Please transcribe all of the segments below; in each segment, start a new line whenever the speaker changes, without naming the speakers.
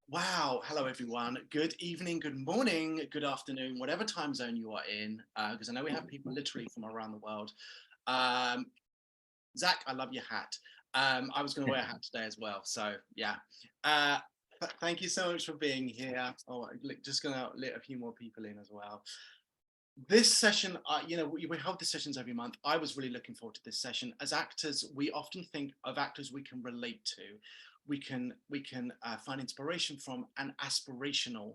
Wow. Hello, everyone. Good evening, good morning, good afternoon, whatever time zone you are in, because I know we have people literally from around the world. Um, Zach, I love your hat. I was going to wear a hat today as well. So, yeah. Uh, Thank you so much for being here. Oh, just going to let a few more people in as well. This session, we hold the sessions every month. I was really looking forward to this session. As actors, we often think of actors we can relate to, we can find inspiration from, and aspirational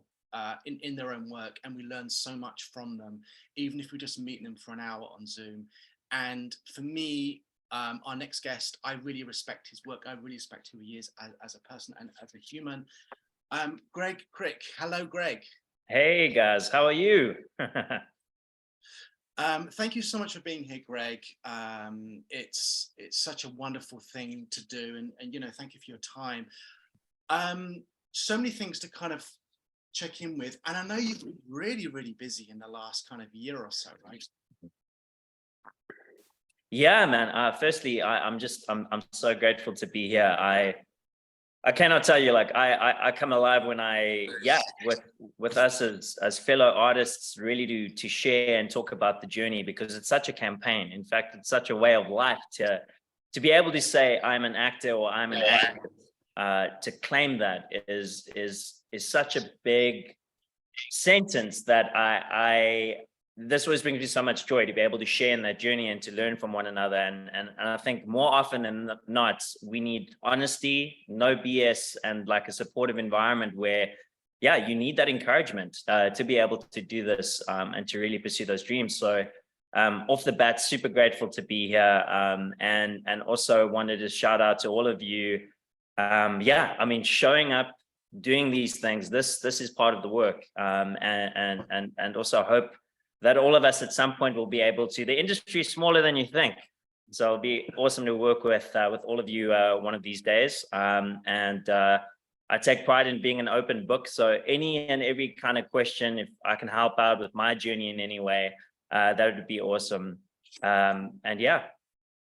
in their own work, and we learn so much from them, even if we just meet them for an hour on Zoom. And for me, our next guest, I really respect his work. I really respect who he is as a person and as a human. Greg Kriek. Hello, Greg.
Hey guys, how are you?
Thank you so much for being here, Greg. It's such a wonderful thing to do, and thank you for your time. So many things to kind of check in with, and I know you've been really, really busy in the last kind of year or so, right?
Yeah, man. Firstly, I'm so grateful to be here. I cannot tell you, like I come alive when with us as fellow artists, really to share and talk about the journey, because it's such a campaign. In fact, it's such a way of life to be able to say I'm an actor or I'm an actor. To claim that is such a big sentence that I this always brings me so much joy to be able to share in that journey and to learn from one another. And I think more often than not, we need honesty, no BS, and like a supportive environment where, yeah, you need that encouragement to be able to do this and to really pursue those dreams. So off the bat, super grateful to be here. And also wanted to shout out to all of you. I mean, showing up, doing these things, this is part of the work. And also hope that all of us at some point will be able to. The industry is smaller than you think, so it'll be awesome to work with all of you one of these days. I take pride in being an open book, so any and every kind of question, if I can help out with my journey in any way, that would be awesome. And yeah.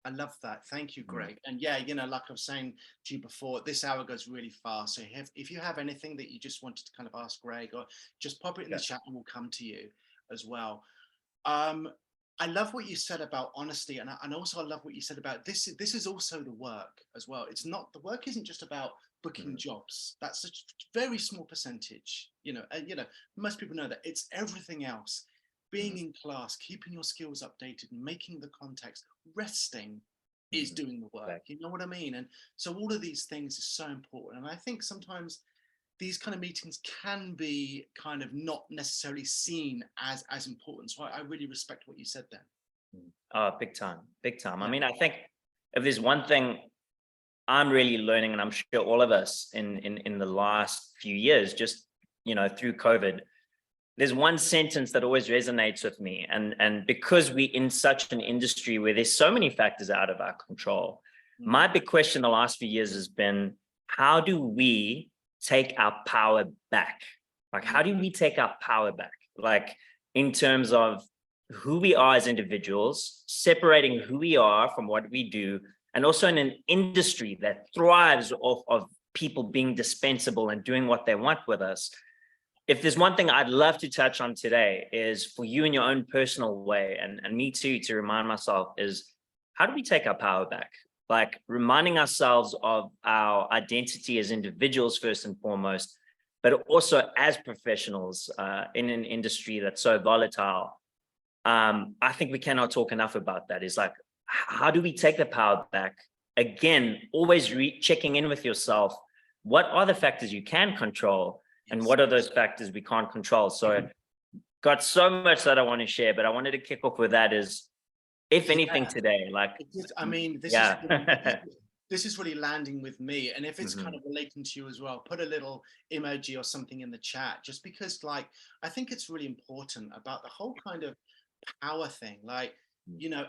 I love that. Thank you, Greg. And yeah, like I was saying to you before, this hour goes really fast. So if you have anything that you just wanted to kind of ask Greg, or just pop it in the chat and we'll come to you as well. I love what you said about honesty, and also I love what you said about this. This is also the work as well. It's not, the work isn't just about booking jobs. That's a very small percentage. And most people know that. It's everything else. Being in class, keeping your skills updated, making the context, resting is doing the work. You know what I mean? And so all of these things is so important. And I think sometimes these kind of meetings can be kind of not necessarily seen as important. So I really respect what you said there.
Oh, big time, big time. Yeah. I mean, I think if there's one thing I'm really learning, and I'm sure all of us in the last few years, just through COVID, there's one sentence that always resonates with me. And because we're in such an industry where there's so many factors out of our control, my big question the last few years has been, how do we take our power back? Like, how do we take our power back? Like, in terms of who we are as individuals, separating who we are from what we do, and also in an industry that thrives off of people being dispensable and doing what they want with us. If there's one thing I'd love to touch on today, is for you in your own personal way, and me too, to remind myself, is how do we take our power back? Like, reminding ourselves of our identity as individuals first and foremost, but also as professionals in an industry that's so volatile. I think we cannot talk enough about that. Is like, how do we take the power back? Again, always checking in with yourself. What are the factors you can control? And what are those factors we can't control? So got so much that I want to share, but I wanted to kick off with that is, if anything today, like,
I mean, this is really landing with me. And if it's kind of relating to you as well, put a little emoji or something in the chat, just because, like, I think it's really important about the whole kind of power thing. Like,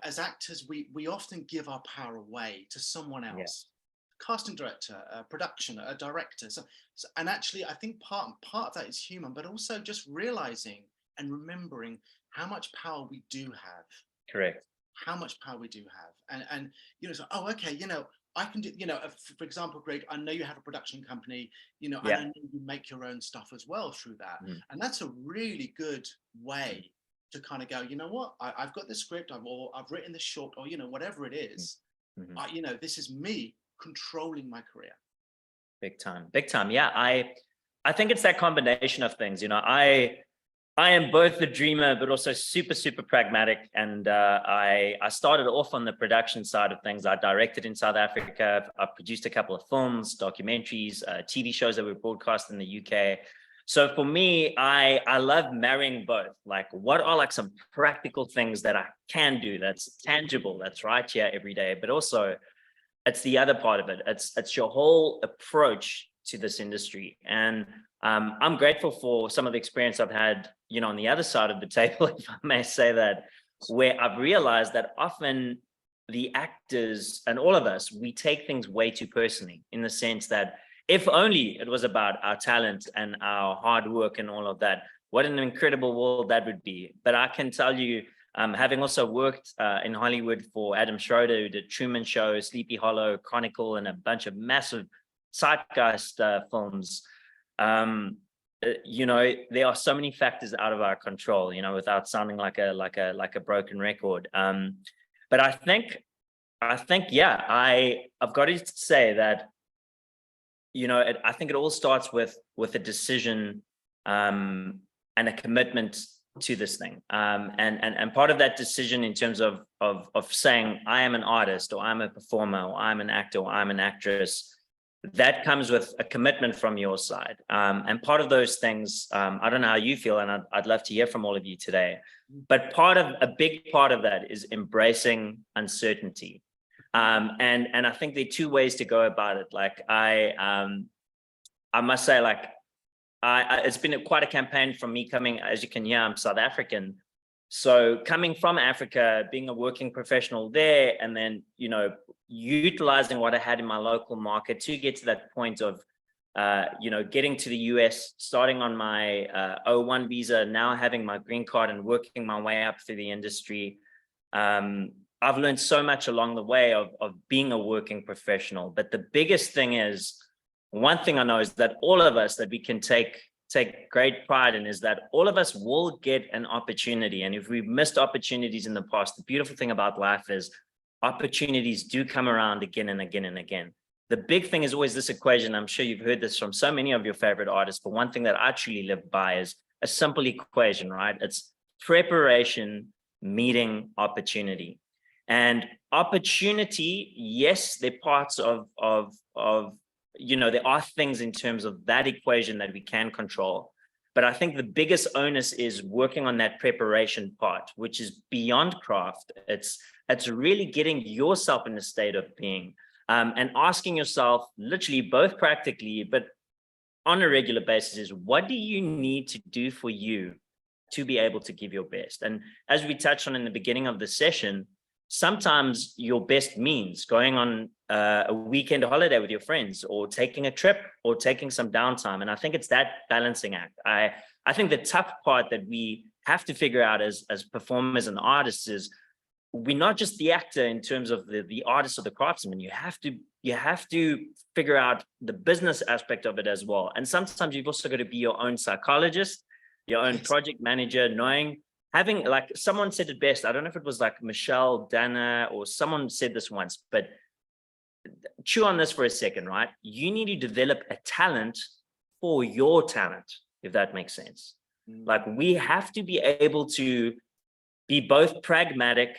as actors, we often give our power away to someone else. Casting director, a production, a director. So, and actually, I think part of that is human, but also just realizing and remembering how much power we do have.
Correct.
How much power we do have, and so, oh, okay, I can do, for example, Greg, I know you have a production company, and I
Yeah.
know you make your own stuff as well through that.
Mm.
And that's a really good way to kind of go, you know what, I've got this script, I've written this short, or, whatever it is.
Mm-hmm.
This is me controlling my career.
Big time, big time. Yeah, I think it's that combination of things. I am both a dreamer, but also super, super pragmatic. And I started off on the production side of things. I directed in South Africa. I produced a couple of films, documentaries, TV shows that were broadcast in the UK. So for me, I love marrying both. Like, what are like some practical things that I can do that's tangible, that's right here every day, but also it's the other part of it. It's your whole approach to this industry. And I'm grateful for some of the experience I've had, on the other side of the table, if I may say that, where I've realized that often the actors and all of us, we take things way too personally, in the sense that if only it was about our talent and our hard work and all of that, what an incredible world that would be. But I can tell you, having also worked in Hollywood for Adam Schroeder, who did Truman Show, Sleepy Hollow, Chronicle, and a bunch of massive zeitgeist films, there are so many factors out of our control, without sounding like a broken record. But I think, yeah, I've got to say that, I think it all starts with a decision and a commitment to this thing. And part of that decision in terms of saying, I am an artist, or I'm a performer, or I'm an actor, or I'm an actress, that comes with a commitment from your side. And part of those things, I don't know how you feel, and I'd love to hear from all of you today, but a big part of that is embracing uncertainty. And I think there are two ways to go about it. Like I must say, like, it's been quite a campaign from me coming, as you can hear, I'm South African. So coming from Africa, being a working professional there, and then, utilizing what I had in my local market to get to that point of, getting to the US, starting on my O1 visa, now having my green card and working my way up through the industry. I've learned so much along the way of being a working professional. But the biggest thing is, one thing I know is that all of us, that we can take great pride in, is that all of us will get an opportunity. And if we've missed opportunities in the past, the beautiful thing about life is opportunities do come around again and again and again. The big thing is always this equation. I'm sure you've heard this from so many of your favorite artists, but one thing that I truly live by is a simple equation, right? It's preparation meeting opportunity. And opportunity, yes, they're parts of there are things in terms of that equation that we can control. But I think the biggest onus is working on that preparation part, which is beyond craft. It's really getting yourself in a state of being, and asking yourself, literally, both practically, but on a regular basis, is what do you need to do for you to be able to give your best? And as we touched on in the beginning of the session, sometimes your best means going on a weekend holiday with your friends, or taking a trip, or taking some downtime. And I think it's that balancing act. I think the tough part that we have to figure out as performers and artists is, we're not just the actor in terms of the artist or the craftsman. You have to figure out the business aspect of it as well. And sometimes you've also got to be your own psychologist, your own project manager, having, like someone said it best. I don't know if it was like Michelle, Dana, or someone said this once, but chew on this for a second, right? You need to develop a talent for your talent, if that makes sense. Like, we have to be able to be both pragmatic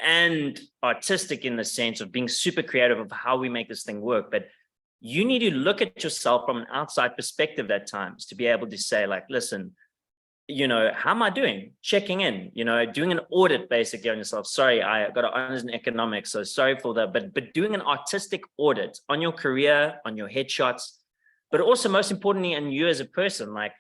and artistic, in the sense of being super creative of how we make this thing work. But you need to look at yourself from an outside perspective at times, to be able to say, like, listen, how am I doing? Checking in, doing an audit basically on yourself. Sorry, I got an honors in economics, so sorry for that. But doing an artistic audit on your career, on your headshots, but also most importantly, on you as a person. Like,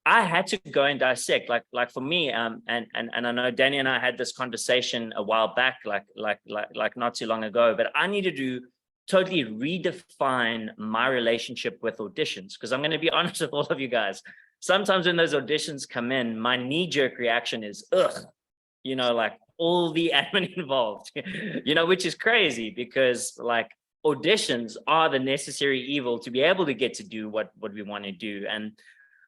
I had to go and dissect, like for me, and I know Danny and I had this conversation a while back, like not too long ago, but I needed to totally redefine my relationship with auditions, because I'm going to be honest with all of you guys. Sometimes when those auditions come in, my knee-jerk reaction is, ugh, like all the admin involved, which is crazy, because like auditions are the necessary evil to be able to get to do what we want to do. And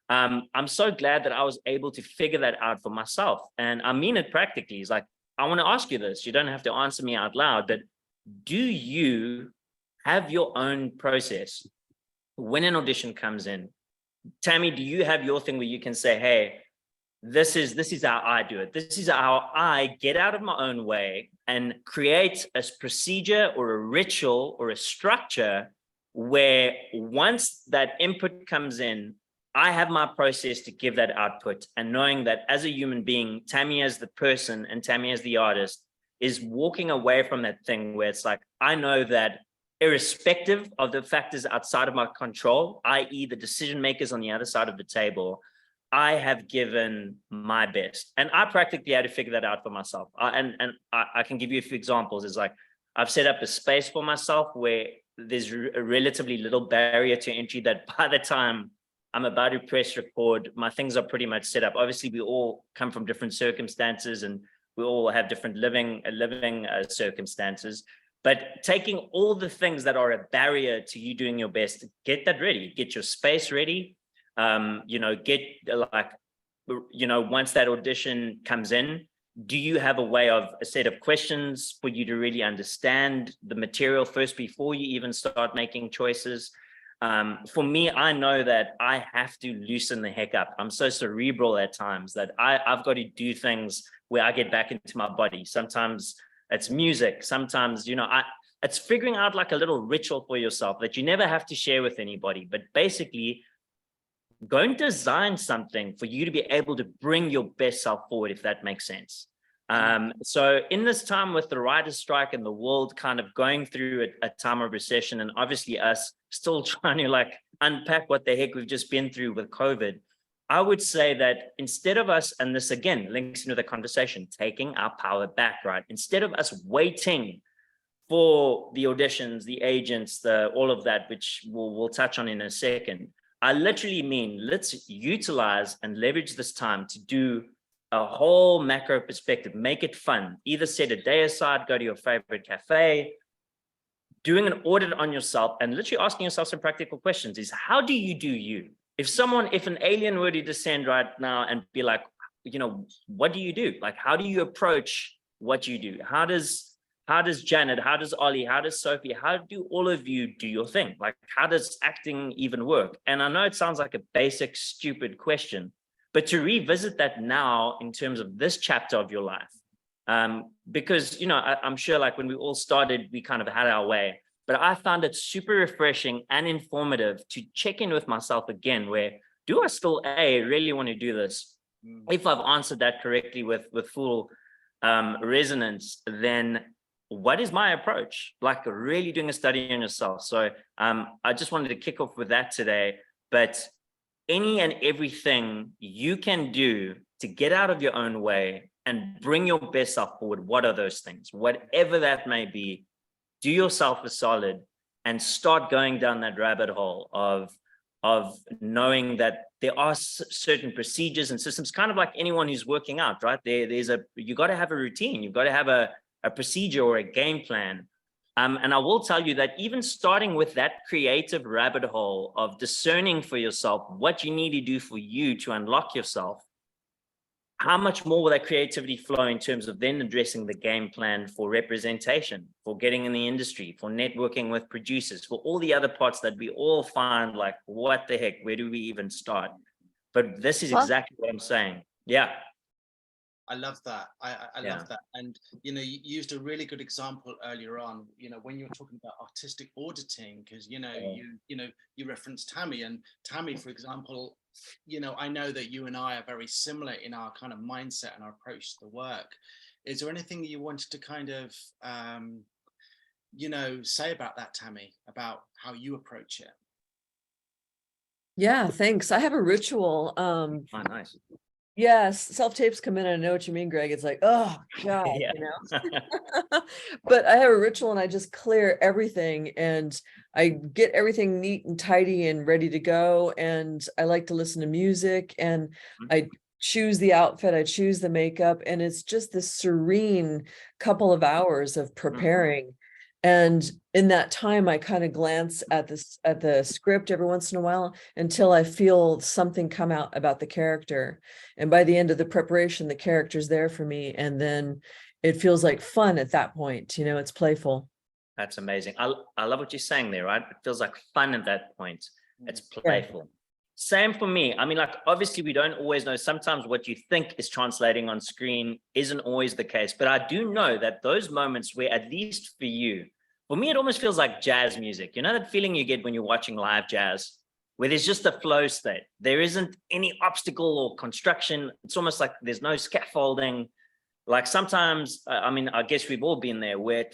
I'm so glad that I was able to figure that out for myself. And I mean it practically. It's like, I want to ask you this. You don't have to answer me out loud, but do you have your own process when an audition comes in? Tammy, do you have your thing where you can say, hey, this is how I do it. This is how I get out of my own way and create a procedure or a ritual or a structure where once that input comes in, I have my process to give that output, and knowing that as a human being, Tammy as the person and Tammy as the artist is walking away from that thing where it's like, I know that irrespective of the factors outside of my control, i.e. the decision makers on the other side of the table, I have given my best. And I practically had to figure that out for myself. I can give you a few examples. It's like, I've set up a space for myself where there's a relatively little barrier to entry, that by the time I'm about to press record, my things are pretty much set up. Obviously, we all come from different circumstances and we all have different living circumstances. But taking all the things that are a barrier to you doing your best, get that ready, get your space ready. Get once that audition comes in, do you have a set of questions for you to really understand the material first before you even start making choices? For me, I know that I have to loosen the heck up. I'm so cerebral at times that I've got to do things where I get back into my body. Sometimes it's music. Sometimes, it's figuring out like a little ritual for yourself that you never have to share with anybody, but basically go and design something for you to be able to bring your best self forward, if that makes sense. So in this time with the writer's strike and the world kind of going through a time of recession, and obviously us still trying to unpack what the heck we've just been through with COVID, I would say that instead of us, and this again links into the conversation, taking our power back, right? Instead of us waiting for the auditions, the agents, all of that, which we'll touch on in a second, I literally mean, let's utilize and leverage this time to do a whole macro perspective, make it fun. Either set a day aside, go to your favorite cafe, doing an audit on yourself and literally asking yourself some practical questions is, how do you do you? If an alien were to descend right now and be like, what do you do? Like, how do you approach what you do? How does Janet, how does Ollie, how does Sophie, how do all of you do your thing? Like, how does acting even work? And I know it sounds like a basic, stupid question, but to revisit that now in terms of this chapter of your life, because, I'm sure like when we all started, we kind of had our way, but I found it super refreshing and informative to check in with myself again, where do I still really want to do this? If I've answered that correctly with full resonance, then what is my approach? Like really doing a study on yourself. So I just wanted to kick off with that today, but any and everything you can do to get out of your own way and bring your best self forward, what are those things? Whatever that may be, do yourself a solid and start going down that rabbit hole of knowing that there are certain procedures and systems, kind of like anyone who's working out, right? You got to have a routine. You've got to have a procedure or a game plan. And I will tell you that even starting with that creative rabbit hole of discerning for yourself what you need to do for you to unlock yourself, how much more will that creativity flow in terms of then addressing the game plan for representation, for getting in the industry, for networking with producers, for all the other parts that we all find like, what the heck, where do we even start? But this is exactly what I'm saying. Yeah.
I love that. I love that. And, you used a really good example earlier on, when you were talking about artistic auditing, because, you referenced Tammy, and Tammy, for example, I know that you and I are very similar in our kind of mindset and our approach to the work. Is there anything that you wanted to kind of, say about that, Tammy, about how you approach it?
Yeah, thanks. I have a ritual.
Oh, nice.
Yes, self-tapes come in, and I know what you mean, Greg. It's like, oh God,
Yeah.
But I have a ritual and I just clear everything and I get everything neat and tidy and ready to go. And I like to listen to music and I choose the outfit, I choose the makeup, and it's just this serene couple of hours of preparing. And in that time, I kind of glance at the script every once in a while until I feel something come out about the character. And by the end of the preparation, the character's there for me. And then it feels like fun at that point. You know, it's playful.
That's amazing. I love what you're saying there, right? It feels like fun at that point. It's playful. Same for me. I mean, like, obviously we don't always know. Sometimes what you think is translating on screen isn't always the case. But I do know that those moments where, at least for you, for me, it almost feels like jazz music. You know that feeling you get when you're watching live jazz, where there's just a flow state. There isn't any obstacle or construction. It's almost like there's no scaffolding. Like sometimes, I mean, I guess we've all been there where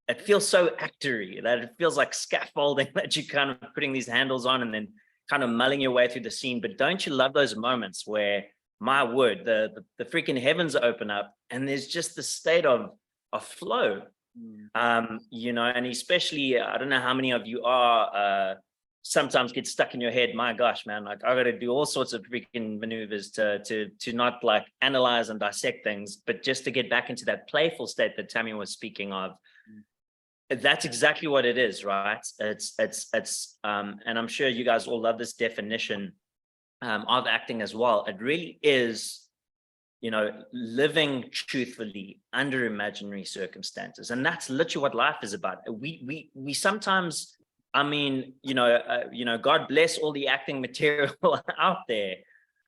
it feels so actory that it feels like scaffolding that you're kind of putting these handles on and then kind of mulling your way through the scene. But don't you love those moments where, my word, the freaking heavens open up and there's just the state of flow, you know, and especially, I don't know how many of you are, sometimes get stuck in your head. My gosh, man, like I got to do all sorts of freaking maneuvers to not like analyze and dissect things, but just to get back into that playful state that Tammy was speaking of. That's exactly what it is, right? It's and I'm sure you guys all love this definition of acting as well. It really is, you know, living truthfully under imaginary circumstances, and that's literally what life is about. We sometimes, I mean, you know, God bless all the acting material out there,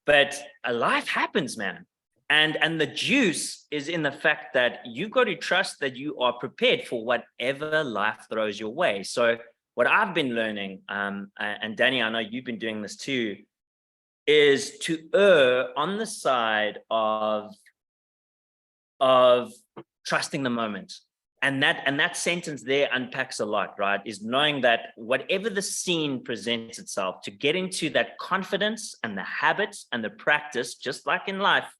but life happens, man. And the juice is in the fact that you've got to trust that you are prepared for whatever life throws your way. So what I've been learning, and Danny, I know you've been doing this too, is to err on the side of trusting the moment. And that sentence there unpacks a lot, right? Is knowing that whatever the scene presents itself, to get into that confidence and the habits and the practice, just like in life,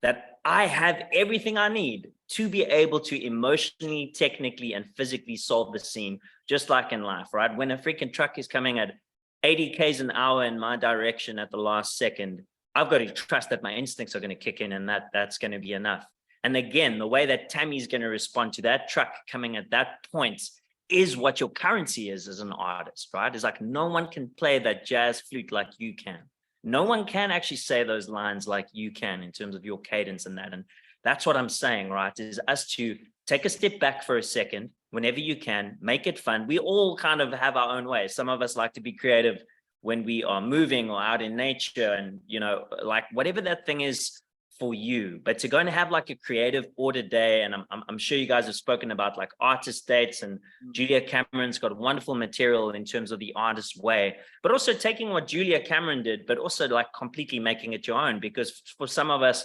that I have everything I need to be able to emotionally, technically, and physically solve the scene, just like in life, right? When a freaking truck is coming at 80 Ks an hour in my direction at the last second, I've got to trust that my instincts are going to kick in and that's going to be enough. And again, the way that Tammy's going to respond to that truck coming at that point is what your currency is as an artist, right? It's like no one can play that jazz flute like you can. No one can actually say those lines like you can in terms of your cadence and that. And that's what I'm saying, right? Is us to take a step back for a second, whenever you can, make it fun. We all kind of have our own way. Some of us like to be creative when we are moving or out in nature and, you know, like whatever that thing is for you. But to go and have like a creative order day, and I'm sure you guys have spoken about like artist dates, and Julia Cameron's got wonderful material in terms of the artist way, but also taking what Julia Cameron did, but also like completely making it your own. Because for some of us,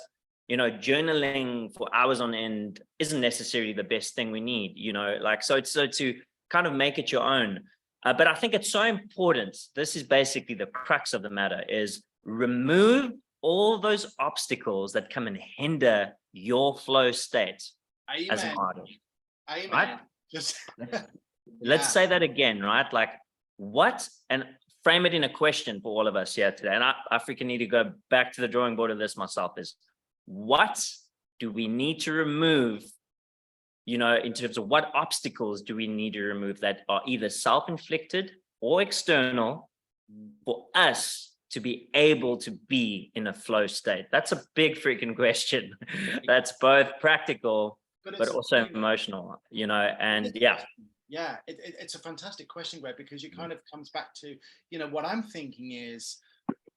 you know, journaling for hours on end isn't necessarily the best thing we need, you know, like, so to kind of make it your own. But I think it's so important. This is basically the crux of the matter, is remove all those obstacles that come and hinder your flow state. Amen. As an artist.
Amen.
Right?
Just
Let's say that again, right? Like what, and frame it in a question for all of us here today. And I freaking need to go back to the drawing board of this myself, is what do we need to remove, you know, in terms of what obstacles do we need to remove that are either self-inflicted or external for us to be able to be in a flow state? That's a big freaking question. That's both practical, but also emotional, you know, and yeah.
Yeah, it's a fantastic question, Greg, because it kind of comes back to, you know, what I'm thinking is,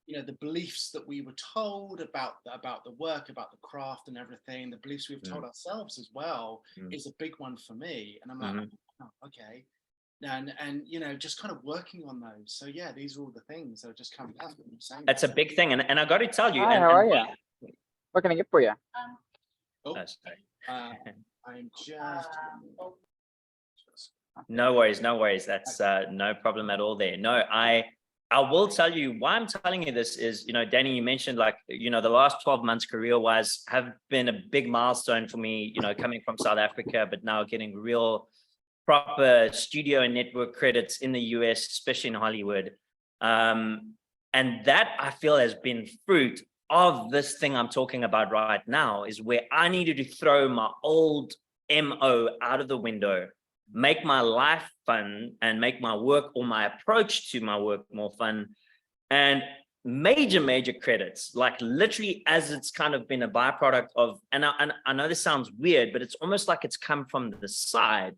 you know, the beliefs that we were told about the work, about the craft and everything, the beliefs we've told ourselves as well is a big one for me. And I'm like, oh, okay. And you know, just kind of working on those. So yeah, these are all the things that are just coming up.
That's a big thing, and I got to tell you.
Hi, how are you? What can I get for you?
I'm just.
No worries, no worries. That's no problem at all there. No, I will tell you why I'm telling you this is, you know, Danny, you mentioned like, you know, the last 12 months career-wise have been a big milestone for me, you know, coming from South Africa, but now getting real proper studio and network credits in the US, especially in Hollywood. And that I feel has been fruit of this thing I'm talking about right now, is where I needed to throw my old MO out of the window make my life fun and make my work or my approach to my work more fun. And major credits, like literally as it's kind of been a byproduct of, and I know this sounds weird, but it's almost like it's come from the side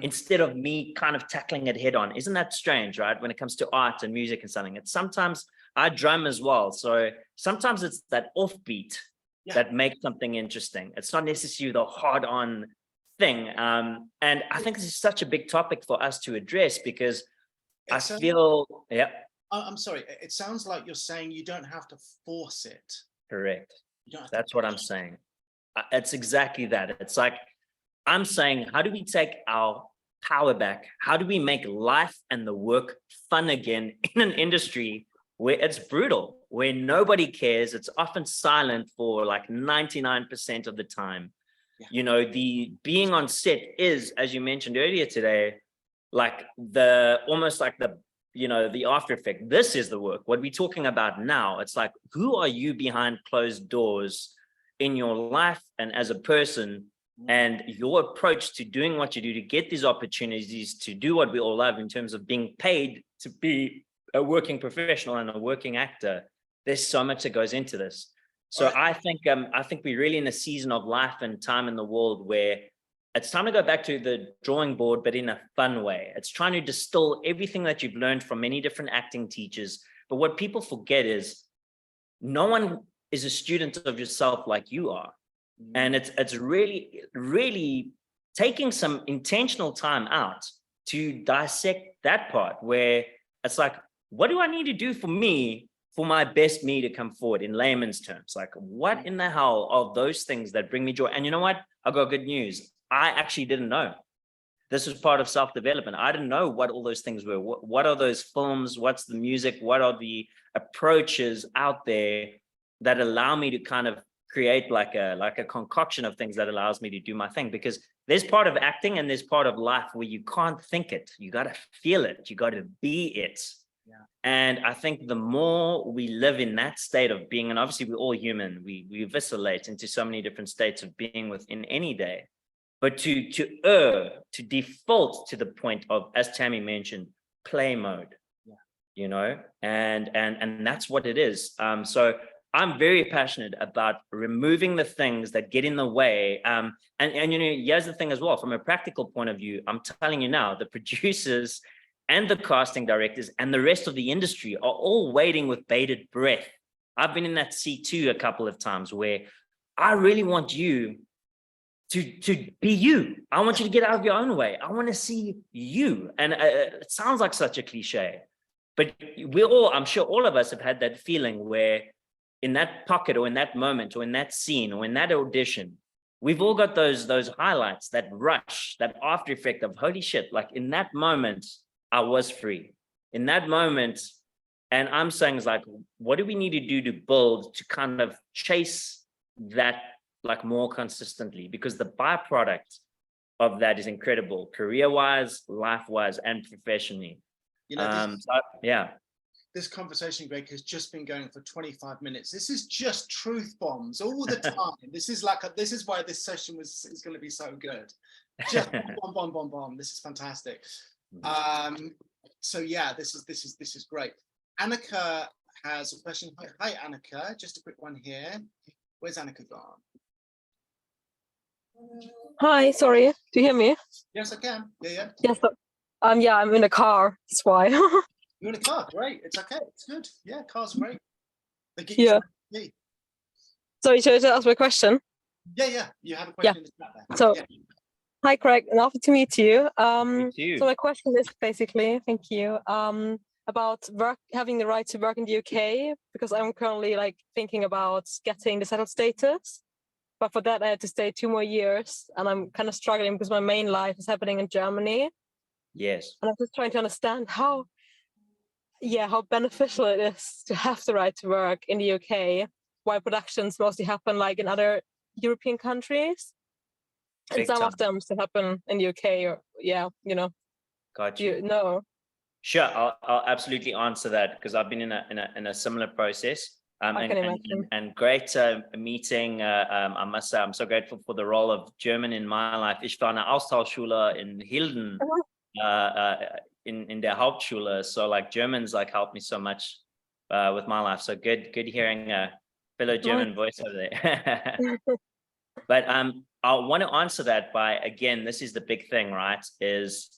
instead of me kind of tackling it head on. Isn't that strange, right? When it comes to art and music and something, it's sometimes I drum as well. So sometimes it's that offbeat that makes something interesting. It's not necessarily the hard on thing. And I think this is such a big topic for us to address because I feel,
I'm sorry. It sounds like you're saying you don't have to force it.
Correct. That's what I'm saying. It's exactly that. It's like, I'm saying, how do we take our power back? How do we make life and the work fun again in an industry where it's brutal, where nobody cares? It's often silent for like 99% of the time. You know, the being on set is, as you mentioned earlier today, like almost like the after effect. This is the work. What we're talking about now, it's like, who are you behind closed doors in your life and as a person, and your approach to doing what you do to get these opportunities to do what we all love in terms of being paid to be a working professional and a working actor. There's so much that goes into this. So I think we're really in a season of life and time in the world where it's time to go back to the drawing board, but in a fun way. It's trying to distill everything that you've learned from many different acting teachers. But what people forget is no one is a student of yourself like you are. And it's really taking some intentional time out to dissect that part where it's like, what do I need to do for me, for my best me to come forward in layman's terms? Like, what in the hell are those things that bring me joy? And you know what? I got good news. I actually didn't know. This was part of self-development. I didn't know what all those things were. What are those films? What's the music? What are the approaches out there that allow me to kind of create like a concoction of things that allows me to do my thing? Because there's part of acting and there's part of life where you can't think it. You got to feel it. You got to be it. And I think the more we live in that state of being, and obviously we're all human, we vacillate into so many different states of being within any day. But to default to the point of, as Tammy mentioned, play mode, you know, and that's what it is. So I'm very passionate about removing the things that get in the way. And you know, here's the thing as well, from a practical point of view, I'm telling you now, the producers and the casting directors and the rest of the industry are all waiting with bated breath. I've been in that seat too a couple of times where I really want you to be you. I want you to get out of your own way. I want to see you. And it sounds like such a cliche, but I'm sure all of us have had that feeling where in that pocket or in that moment or in that scene or in that audition, we've all got those highlights, that rush, that after effect of holy shit, like in that moment, I was free. In that moment, and I'm saying is like, what do we need to do to build to kind of chase that like more consistently? Because the byproduct of that is incredible, career-wise, life-wise, and professionally.
You know,
yeah.
This conversation, Greg, has just been going for 25 minutes. This is just truth bombs all the time. This is why this session is going to be so good. Just bomb. This is fantastic. So yeah, this is great. Annika has a question. Hi, Annika. Just a quick one here. Where's Annika gone?
Hi, sorry. Do you hear me?
Yes, I can. Yeah.
Yes. Yeah, I'm in a car. That's why.
You're in a car. Great. It's okay. It's good. Yeah, cars are great. They get you to
Sorry, should I ask my question?
Yeah. You have a question in the chat there.
So, hi, Craig. Lovely to meet you.
You too.
So my question is basically, thank you, about having the right to work in the UK, because I'm currently like thinking about getting the settled status. But for that, I had to stay 2 more years, and I'm kind of struggling because my main life is happening in Germany.
Yes.
And I'm just trying to understand how beneficial it is to have the right to work in the UK, while productions mostly happen like in other European countries. And some of them still happen in the UK, or you know.
Got you.
You know.
Sure, I'll absolutely answer that because I've been in a similar process.
I can imagine.
And great meeting. I must say, I'm so grateful for the role of German in my life. Ich war eine Austauschschule in Hilden, in der Hauptschule. So like Germans like helped me so much with my life. So good hearing a fellow German voice over there. But I want to answer that by, again, this is the big thing, right? Is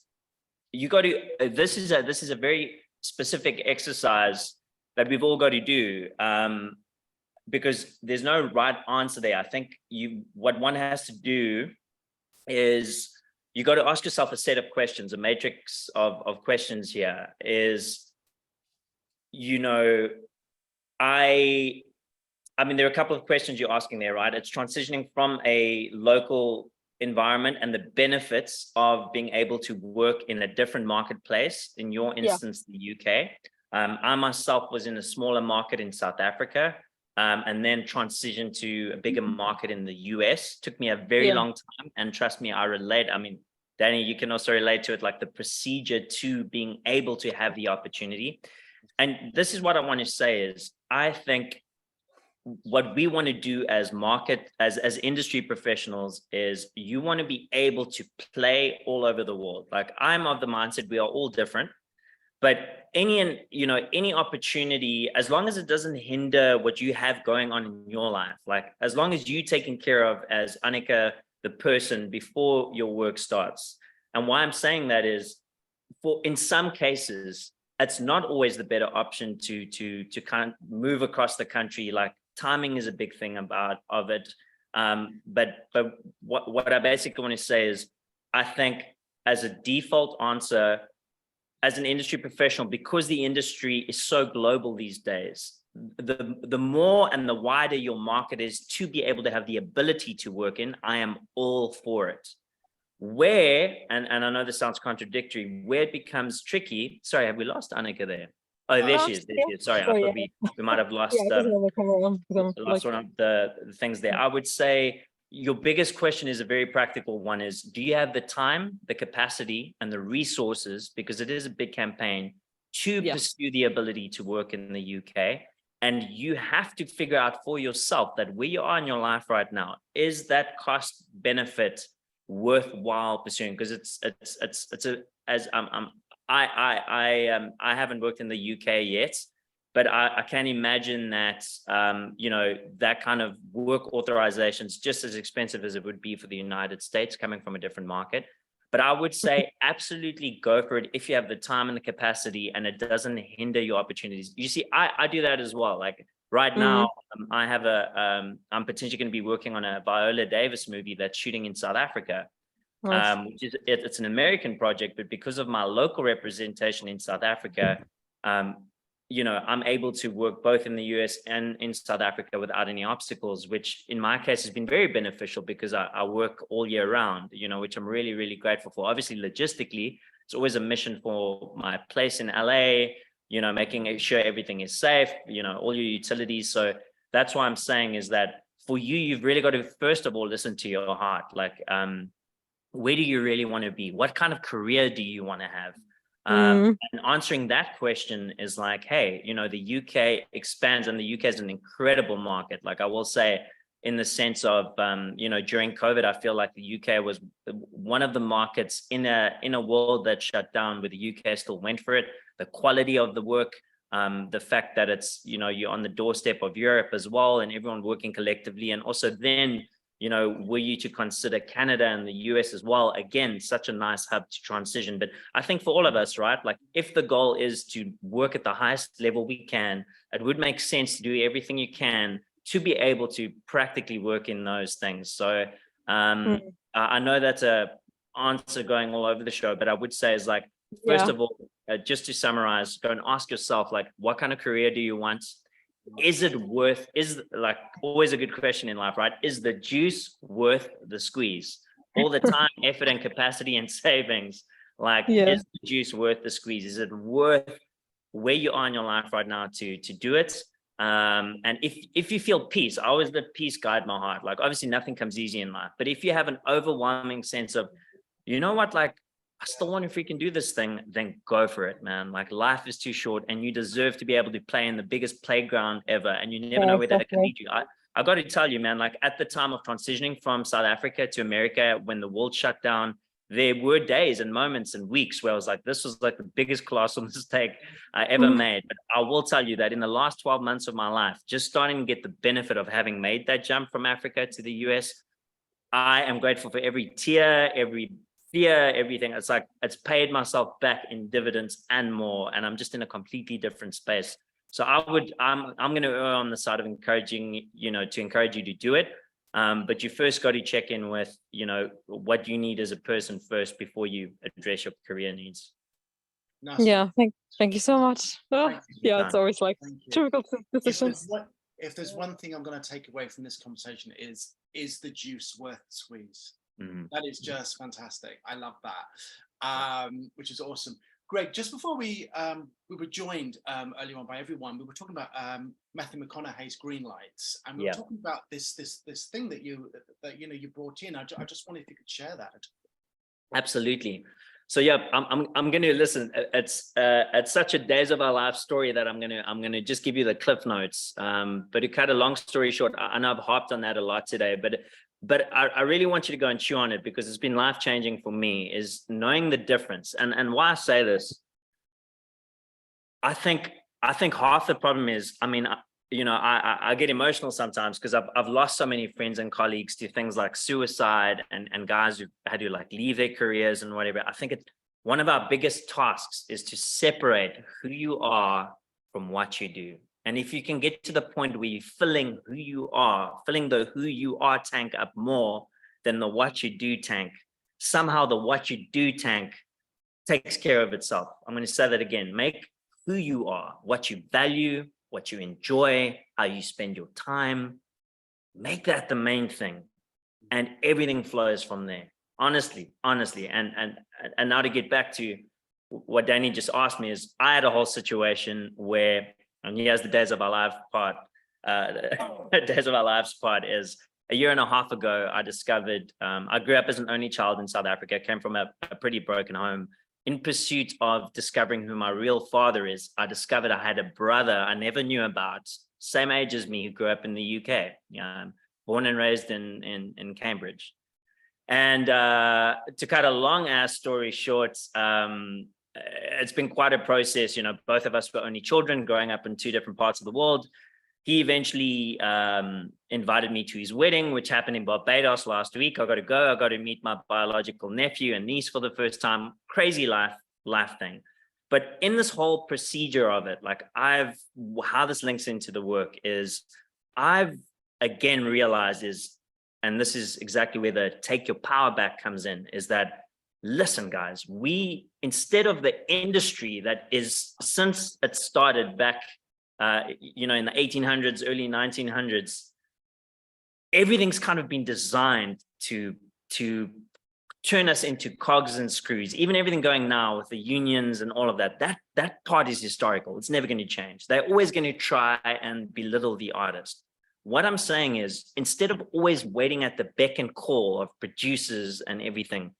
you got to, this is a very specific exercise that we've all got to do, because there's no right answer there. I think what one has to do is you got to ask yourself a set of questions, a matrix of questions here is, I mean, there are a couple of questions you're asking there, right? It's transitioning from a local environment and the benefits of being able to work in a different marketplace, in your instance, the UK. I myself was in a smaller market in South Africa, and then transitioned to a bigger market in the US. Took me a very long time, and trust me, I relate. I mean, Danny, you can also relate to it, like the procedure to being able to have the opportunity. And this is what I want to say is, I think what we want to do as as industry professionals is you want to be able to play all over the world. Like, I'm of the mindset we are all different, but any opportunity, as long as it doesn't hinder what you have going on in your life, like as long as you taken care of as Annika, the person, before your work starts. And why I'm saying that is, in some cases, it's not always the better option to kind of move across the country. Like, timing is a big thing of it. But what I basically want to say is, I think as a default answer, as an industry professional, because the industry is so global these days, the more and the wider your market is to be able to have the ability to work in, I am all for it. Where, and I know this sounds contradictory, where it becomes tricky. Sorry, have we lost Annika there? Oh, there she is. There she is. Sorry, I thought we might have lost, lost one of the things there. I would say your biggest question is a very practical one is, do you have the time, the capacity, and the resources, because it is a big campaign, to pursue the ability to work in the UK? And you have to figure out for yourself that where you are in your life right now, is that cost benefit worthwhile pursuing? Because I haven't worked in the UK yet, but I can imagine that that kind of work authorization is just as expensive as it would be for the United States, coming from a different market. But I would say absolutely go for it if you have the time and the capacity, and it doesn't hinder your opportunities. You see, I do that as well. Like right now, I have I'm potentially going to be working on a Viola Davis movie that's shooting in South Africa. Which is it's an American project, but because of my local representation in South Africa, I'm able to work both in the US and in South Africa without any obstacles, which in my case has been very beneficial because I work all year round, which I'm really, really grateful for. Obviously, logistically, it's always a mission for my place in LA, making sure everything is safe, all your utilities. So that's why I'm saying is that for you, you've really got to, first of all, listen to your heart. Like, where do you really want to be? What kind of career do you want to have? And answering that question is like, hey, the UK expands, and the UK is an incredible market. Like, I will say, in the sense of, during COVID, I feel like the UK was one of the markets in a world that shut down, where the UK still went for it. The quality of the work, the fact that it's, you're on the doorstep of Europe as well, and everyone working collectively. And also then, were you to consider Canada and the US as well, again, such a nice hub to transition. But I think for all of us, right, like if the goal is to work at the highest level we can, it would make sense to do everything you can to be able to practically work in those things. So I know that's a answer going all over the show, but I would say is like, first of all, just to summarize, go and ask yourself, like, what kind of career do you want? Is like always a good question in life, right? Is the juice worth the squeeze? All the time, effort, and capacity and savings, like, is the juice worth the squeeze? Is it worth where you are in your life right now to do it? And if you feel peace, I always let peace guide my heart. Like, obviously nothing comes easy in life, but if you have an overwhelming sense of, like, I still want to freaking do this thing, then go for it, man. Like life is too short and you deserve to be able to play in the biggest playground ever. And you never know where that can lead you. I got to tell you, man, like at the time of transitioning from South Africa to America, when the world shut down, there were days and moments and weeks where I was like, this was like the biggest colossal mistake I ever made. But I will tell you that in the last 12 months of my life, just starting to get the benefit of having made that jump from Africa to the US, I am grateful for every tear, every fear, everything. It's like, it's paid myself back in dividends and more. And I'm just in a completely different space. So I'm going to err on the side of encouraging, to encourage you to do it. But you first got to check in with, what you need as a person first before you address your career needs.
Nice.
Yeah, thank you so much. Oh, yeah, it's always like difficult decisions.
If there's one thing I'm going to take away from this conversation is the juice worth the squeeze? That is just fantastic. I love that, which is awesome. Greg, just before we were joined earlier on by everyone, we were talking about Matthew McConaughey's Green Lights, and we were talking about this thing that you brought in. I just wondered if you could share that.
Absolutely. So yeah, I'm going to listen. It's such a days of our life story that I'm gonna just give you the cliff notes. But to cut a long story short, I know I've harped on that a lot today, but I really want you to go and chew on it because it's been life-changing for me, is knowing the difference. And why I say this, I think half the problem is, I get emotional sometimes because I've lost so many friends and colleagues to things like suicide and guys who had to like leave their careers and whatever. I think one of our biggest tasks is to separate who you are from what you do. And if you can get to the point where you're filling the who you are tank up more than the what you do tank, somehow the what you do tank takes care of itself. I'm going to say that again. Make who you are, what you value, what you enjoy, how you spend your time, make that the main thing, and everything flows from there. Honestly. And now to get back to what Danny just asked me, is I had a whole situation where, and here's the days of our life part. Days of our lives part is a year and a half ago, I discovered, I grew up as an only child in South Africa, came from a pretty broken home. In pursuit of discovering who my real father is, I discovered I had a brother I never knew about, same age as me, who grew up in the UK, born and raised in Cambridge. And to cut a long ass story short, it's been quite a process. Both of us were only children growing up in two different parts of the world. He eventually invited me to his wedding, which happened in Barbados last week. I got to go. I got to meet my biological nephew and niece for the first time. Crazy life thing. But in this whole procedure of it, how this links into the work is I've again realized and this is exactly where the take your power back comes in, is that, listen, guys, instead of the industry that is, since it started back in the 1800s, early 1900s, everything's kind of been designed to turn us into cogs and screws. Even everything going now with the unions and all of that part is historical. It's never going to change. They're always going to try and belittle the artist. What I'm saying is, instead of always waiting at the beck and call of producers and everything,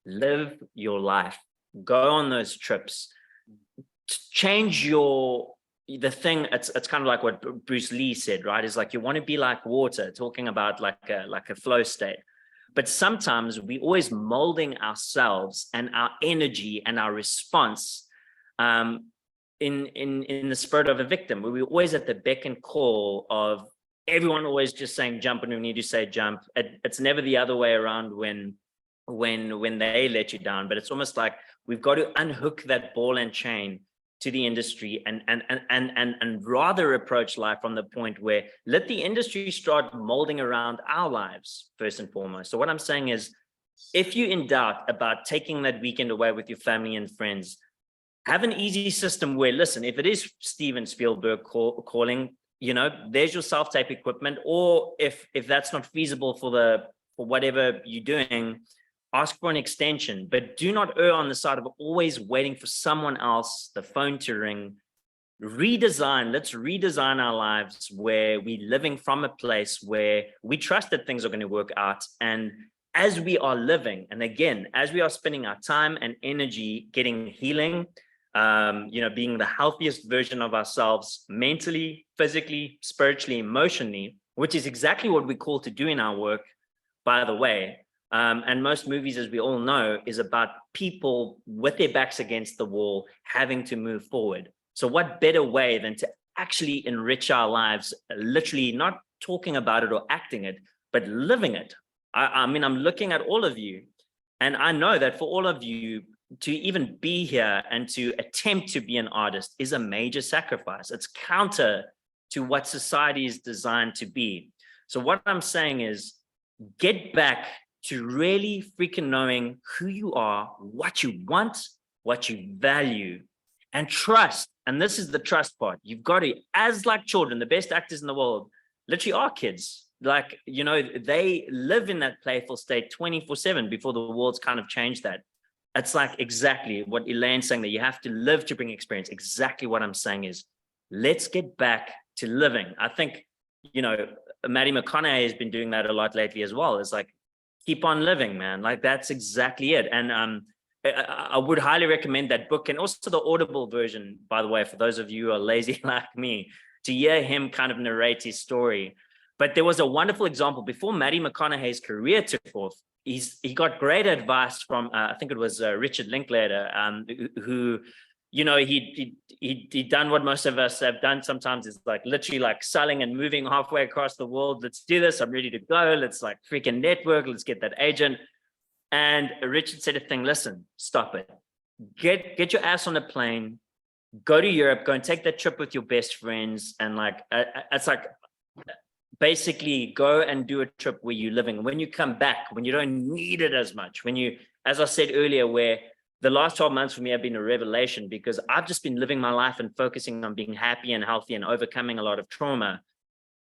live your life. Go on those trips. Change the thing. It's kind of like what Bruce Lee said, right? Is like, you want to be like water, talking about like a flow state. But sometimes we always molding ourselves and our energy and our response in the spirit of a victim, where we're always at the beck and call of everyone always just saying jump when we need to say jump. It's never the other way around when they let you down. But it's almost like we've got to unhook that ball and chain to the industry and rather approach life from the point where let the industry start molding around our lives first and foremost. So what I'm saying is, if you're in doubt about taking that weekend away with your family and friends, have an easy system where, listen, if it is Steven Spielberg calling, there's your self-tape equipment, or if that's not feasible for whatever you're doing, ask for an extension. But do not err on the side of always waiting for someone else, the phone to ring. Let's redesign our lives where we're living from a place where we trust that things are going to work out, and as we are living, and again, as we are spending our time and energy getting healing, being the healthiest version of ourselves, mentally, physically, spiritually, emotionally, which is exactly what we're called to do in our work, by the way. And most movies, as we all know, is about people with their backs against the wall having to move forward. So what better way than to actually enrich our lives, literally not talking about it or acting it, but living it. I mean, I'm looking at all of you, and I know that for all of you to even be here and to attempt to be an artist is a major sacrifice. It's counter to what society is designed to be. So what I'm saying is, get back to really freaking knowing who you are, what you want, what you value, and trust. And this is the trust part. You've got to, as like children, the best actors in the world literally are kids. Like, they live in that playful state 24/7 before the world's kind of changed that. It's like exactly what Elaine's saying, that you have to live to bring experience. Exactly what I'm saying is, let's get back to living. I think, Matthew McConaughey has been doing that a lot lately as well. It's like, keep on living, man. Like, that's exactly it. And I would highly recommend that book, and also the Audible version, by the way, for those of you who are lazy like me, to hear him kind of narrate his story. But there was a wonderful example before Matthew McConaughey's career took off. He got great advice from I think it was Richard Linklater, who he'd done what most of us have done sometimes, is like literally like selling and moving halfway across the world. Let's do this. I'm ready to go. Let's like freaking network. Let's get that agent. And Richard said a thing, listen, stop it. Get your ass on a plane, go to Europe, go and take that trip with your best friends. And like, it's like, basically go and do a trip where you're living. When you come back, when you don't need it as much, when you, as I said earlier, where the last 12 months for me have been a revelation, because I've just been living my life and focusing on being happy and healthy and overcoming a lot of trauma.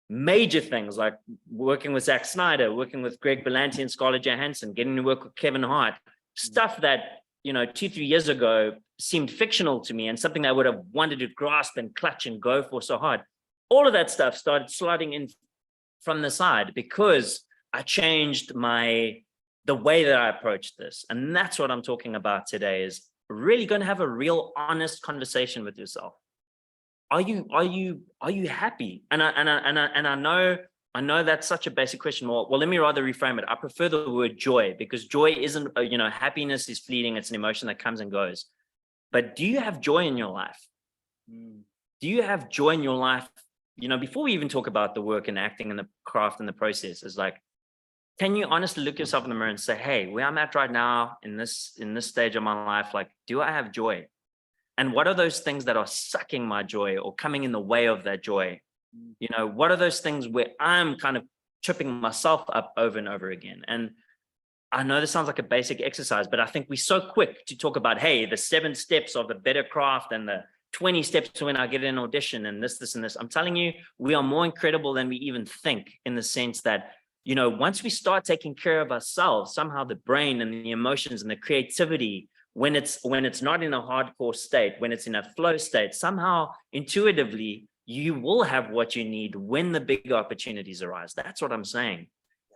Major things like working with Zack Snyder, working with Greg Berlanti and Scarlett Johansson, getting to work with Kevin Hart, stuff that, 2-3 years ago seemed fictional to me and something I would have wanted to grasp and clutch and go for so hard. All of that stuff started sliding in from the side because I changed the way that I approached this. And that's what I'm talking about today, is really going to have a real honest conversation with yourself. Are you happy? And I know that's such a basic question. Well, let me rather reframe it. I prefer the word joy, because joy isn't, happiness is fleeting. It's an emotion that comes and goes. But do you have joy in your life? Do you have joy in your life? Before we even talk about the work and acting and the craft and the process, is like, can you honestly look yourself in the mirror and say, hey, where I'm at right now in this stage of my life, like, do I have joy? And what are those things that are sucking my joy or coming in the way of that joy? What are those things where I'm kind of tripping myself up over and over again? And I know this sounds like a basic exercise, but I think we're so quick to talk about, hey, the 7 steps of a better craft and the 20 steps when I get an audition and this, and this. I'm telling you, we are more incredible than we even think, in the sense that, once we start taking care of ourselves, somehow the brain and the emotions and the creativity, when it's not in a hardcore state, when it's in a flow state, somehow intuitively, you will have what you need when the big opportunities arise. That's what I'm saying,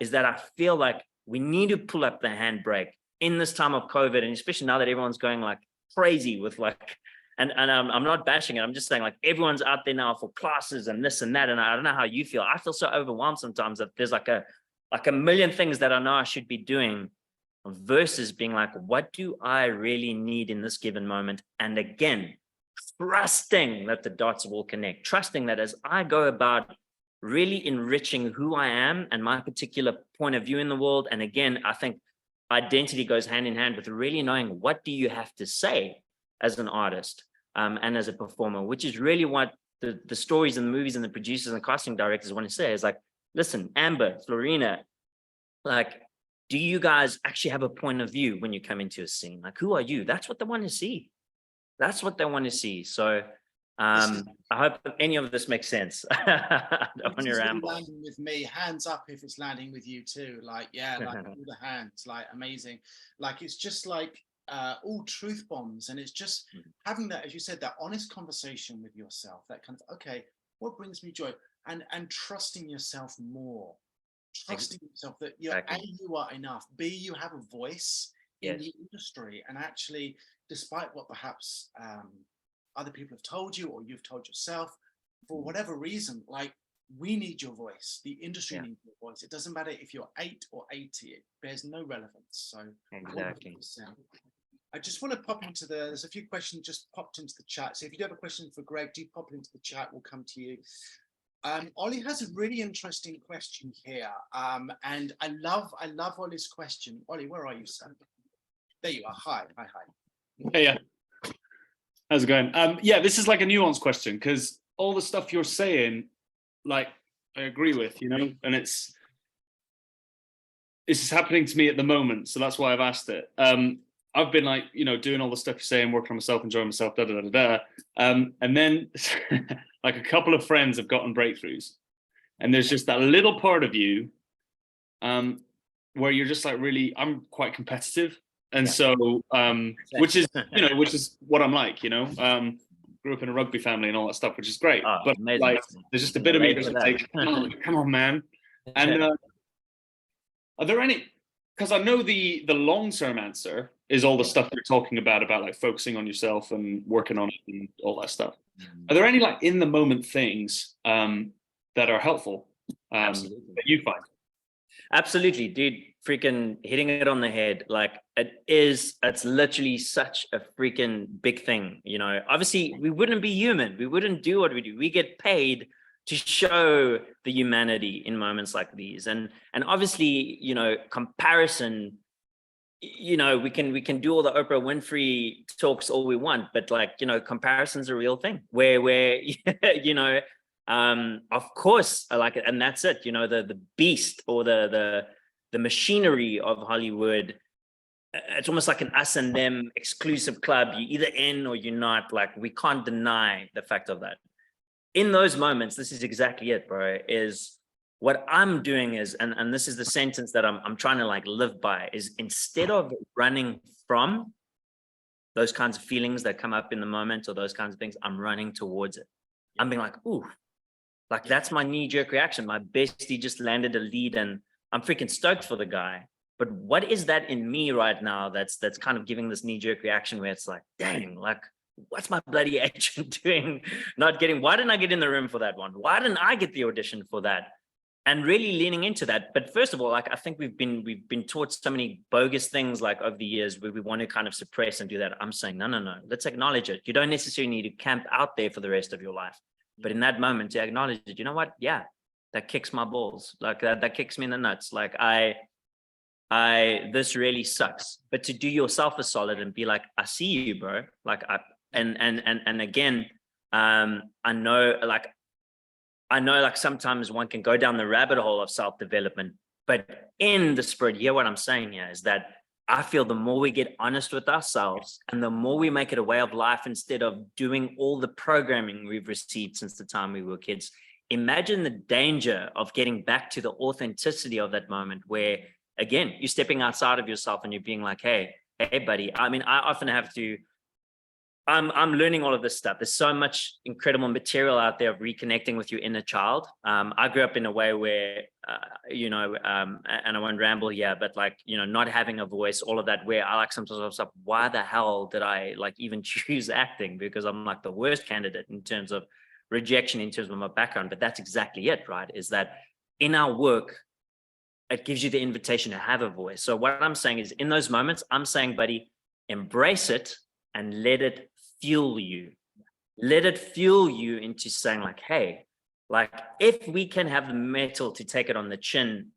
is that I feel like we need to pull up the handbrake in this time of COVID, and especially now that everyone's going like crazy with like, and I'm not bashing it. I'm just saying, like, everyone's out there now for classes and this and that. And I don't know how you feel. I feel so overwhelmed sometimes that there's like a million things that I know I should be doing, versus being like, what do I really need in this given moment? And again, trusting that the dots will connect, trusting that as I go about really enriching who I am and my particular point of view in the world. And again, I think identity goes hand in hand with really knowing, what do you have to say as an artist? And as a performer, which is really what the stories and the movies and the producers and the casting directors want to say, is like, listen, Amber, Florina, like, do you guys actually have a point of view when you come into a scene? Like, who are you? That's what they want to see. That's what they want to see. So I hope any of this makes sense. I don't want to ramble.
Landing with me, hands up if it's landing with you too. Like, yeah, like all the hands, like, amazing. Like, it's just like, all truth bombs, and it's just having that, as you said, that honest conversation with yourself, that kind of, okay, what brings me joy, and trusting yourself more, trusting yourself that you're
Exactly.
A, you are enough, B, you have a voice in
Yes.
the industry, and actually, despite what perhaps other people have told you or you've told yourself, for whatever reason, like, we need your voice. The industry
Yeah.
needs your voice. It doesn't matter if you're 8 or 80. It bears no relevance. So
Exactly.
100%. I just want to pop into there's a few questions just popped into the chat. So if you do have a question for Greg, do pop it into the chat. We'll come to you. Ollie has a really interesting question here. And I love Ollie's question. Ollie, where are you, son? There you are. Hi.
Yeah. How's it going? Yeah, this is like a nuanced question, because all the stuff you're saying, like, I agree with, you know, and this is happening to me at the moment, so that's why I've asked it. I've been like, you know, doing all the stuff you're saying, working on myself, enjoying myself, and then like a couple of friends have gotten breakthroughs, and there's just that little part of you where you're just like, really, I'm quite competitive. And so, which is what I'm like, you know, grew up in a rugby family and all that stuff, which is great. But amazing. Like, there's just a bit of me that's like, come on, man. And are there any, because I know the long-term answer is all the stuff you're talking about like focusing on yourself and working on it and all that stuff. Are there any like in the moment things that are helpful that you find?
Absolutely, dude. Freaking hitting it on the head. Like, it's literally such a freaking big thing. You know, obviously we wouldn't be human. We wouldn't do what we do. We get paid to show the humanity in moments like these. And obviously, you know, comparison, you know, we can do all the Oprah Winfrey talks all we want, but like, you know, comparison's a real thing where you know, of course I like it. And that's it, you know, the beast or the machinery of Hollywood. It's almost like an us and them exclusive club. You're either in or you're not. Like, we can't deny the fact of that. In those moments, this is exactly it, bro, is what I'm doing is, and this is the sentence that I'm trying to like live by, is instead of running from those kinds of feelings that come up in the moment or those kinds of things, I'm running towards it. I'm being like, ooh, like that's my knee-jerk reaction. My bestie just landed a lead and I'm freaking stoked for the guy. But what is that in me right now that's kind of giving this knee-jerk reaction where it's like, dang, like, what's my bloody agent doing? Why didn't I get in the room for that one? Why didn't I get the audition for that? And really leaning into that. But first of all, like, I think we've been taught so many bogus things like over the years where we want to kind of suppress and do that. I'm saying, no, let's acknowledge it. You don't necessarily need to camp out there for the rest of your life. But in that moment, to acknowledge it, you know what? Yeah, that kicks my balls. Like that kicks me in the nuts. Like this really sucks. But to do yourself a solid and be like, I see you, bro. Like, and again, I know like sometimes one can go down the rabbit hole of self-development, but in the spirit, hear what I'm saying here is that I feel the more we get honest with ourselves and the more we make it a way of life instead of doing all the programming we've received since the time we were kids. Imagine the danger of getting back to the authenticity of that moment where, again, you're stepping outside of yourself and you're being like, hey, buddy. I mean, I often have to, I'm learning all of this stuff. There's so much incredible material out there of reconnecting with your inner child. I grew up in a way where, and I won't ramble here, but like, you know, not having a voice, all of that, where I like sometimes I was like, why the hell did I like even choose acting? Because I'm like the worst candidate in terms of rejection, in terms of my background. But that's exactly it, right? Is that in our work, it gives you the invitation to have a voice. So what I'm saying is in those moments, I'm saying, buddy, embrace it and let it fuel you. Let it fuel you into saying like, hey, like if we can have the metal to take it on the chin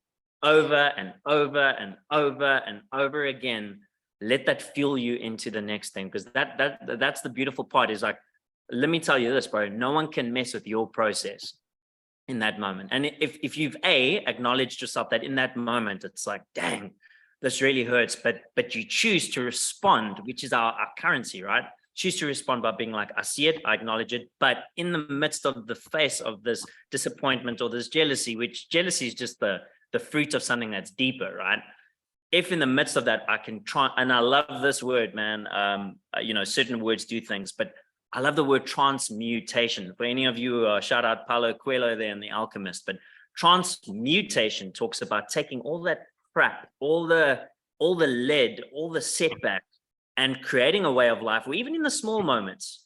over and over and over and over again, let that fuel you into the next thing. Because that's the beautiful part is like, let me tell you this, bro, no one can mess with your process in that moment. And if you've acknowledged yourself that in that moment, it's like, dang, this really hurts, but you choose to respond, which is our currency, right? Choose to respond by being like, I see it, I acknowledge it. But in the midst of the face of this disappointment or this jealousy, which jealousy is just the fruit of something that's deeper, right? If in the midst of that, I can try, and I love this word, man, certain words do things, but I love the word transmutation. For any of you, shout out Paulo Coelho there in The Alchemist, but Transmutation talks about taking all that crap, all the lead, all the setback, and creating a way of life where even in the small moments,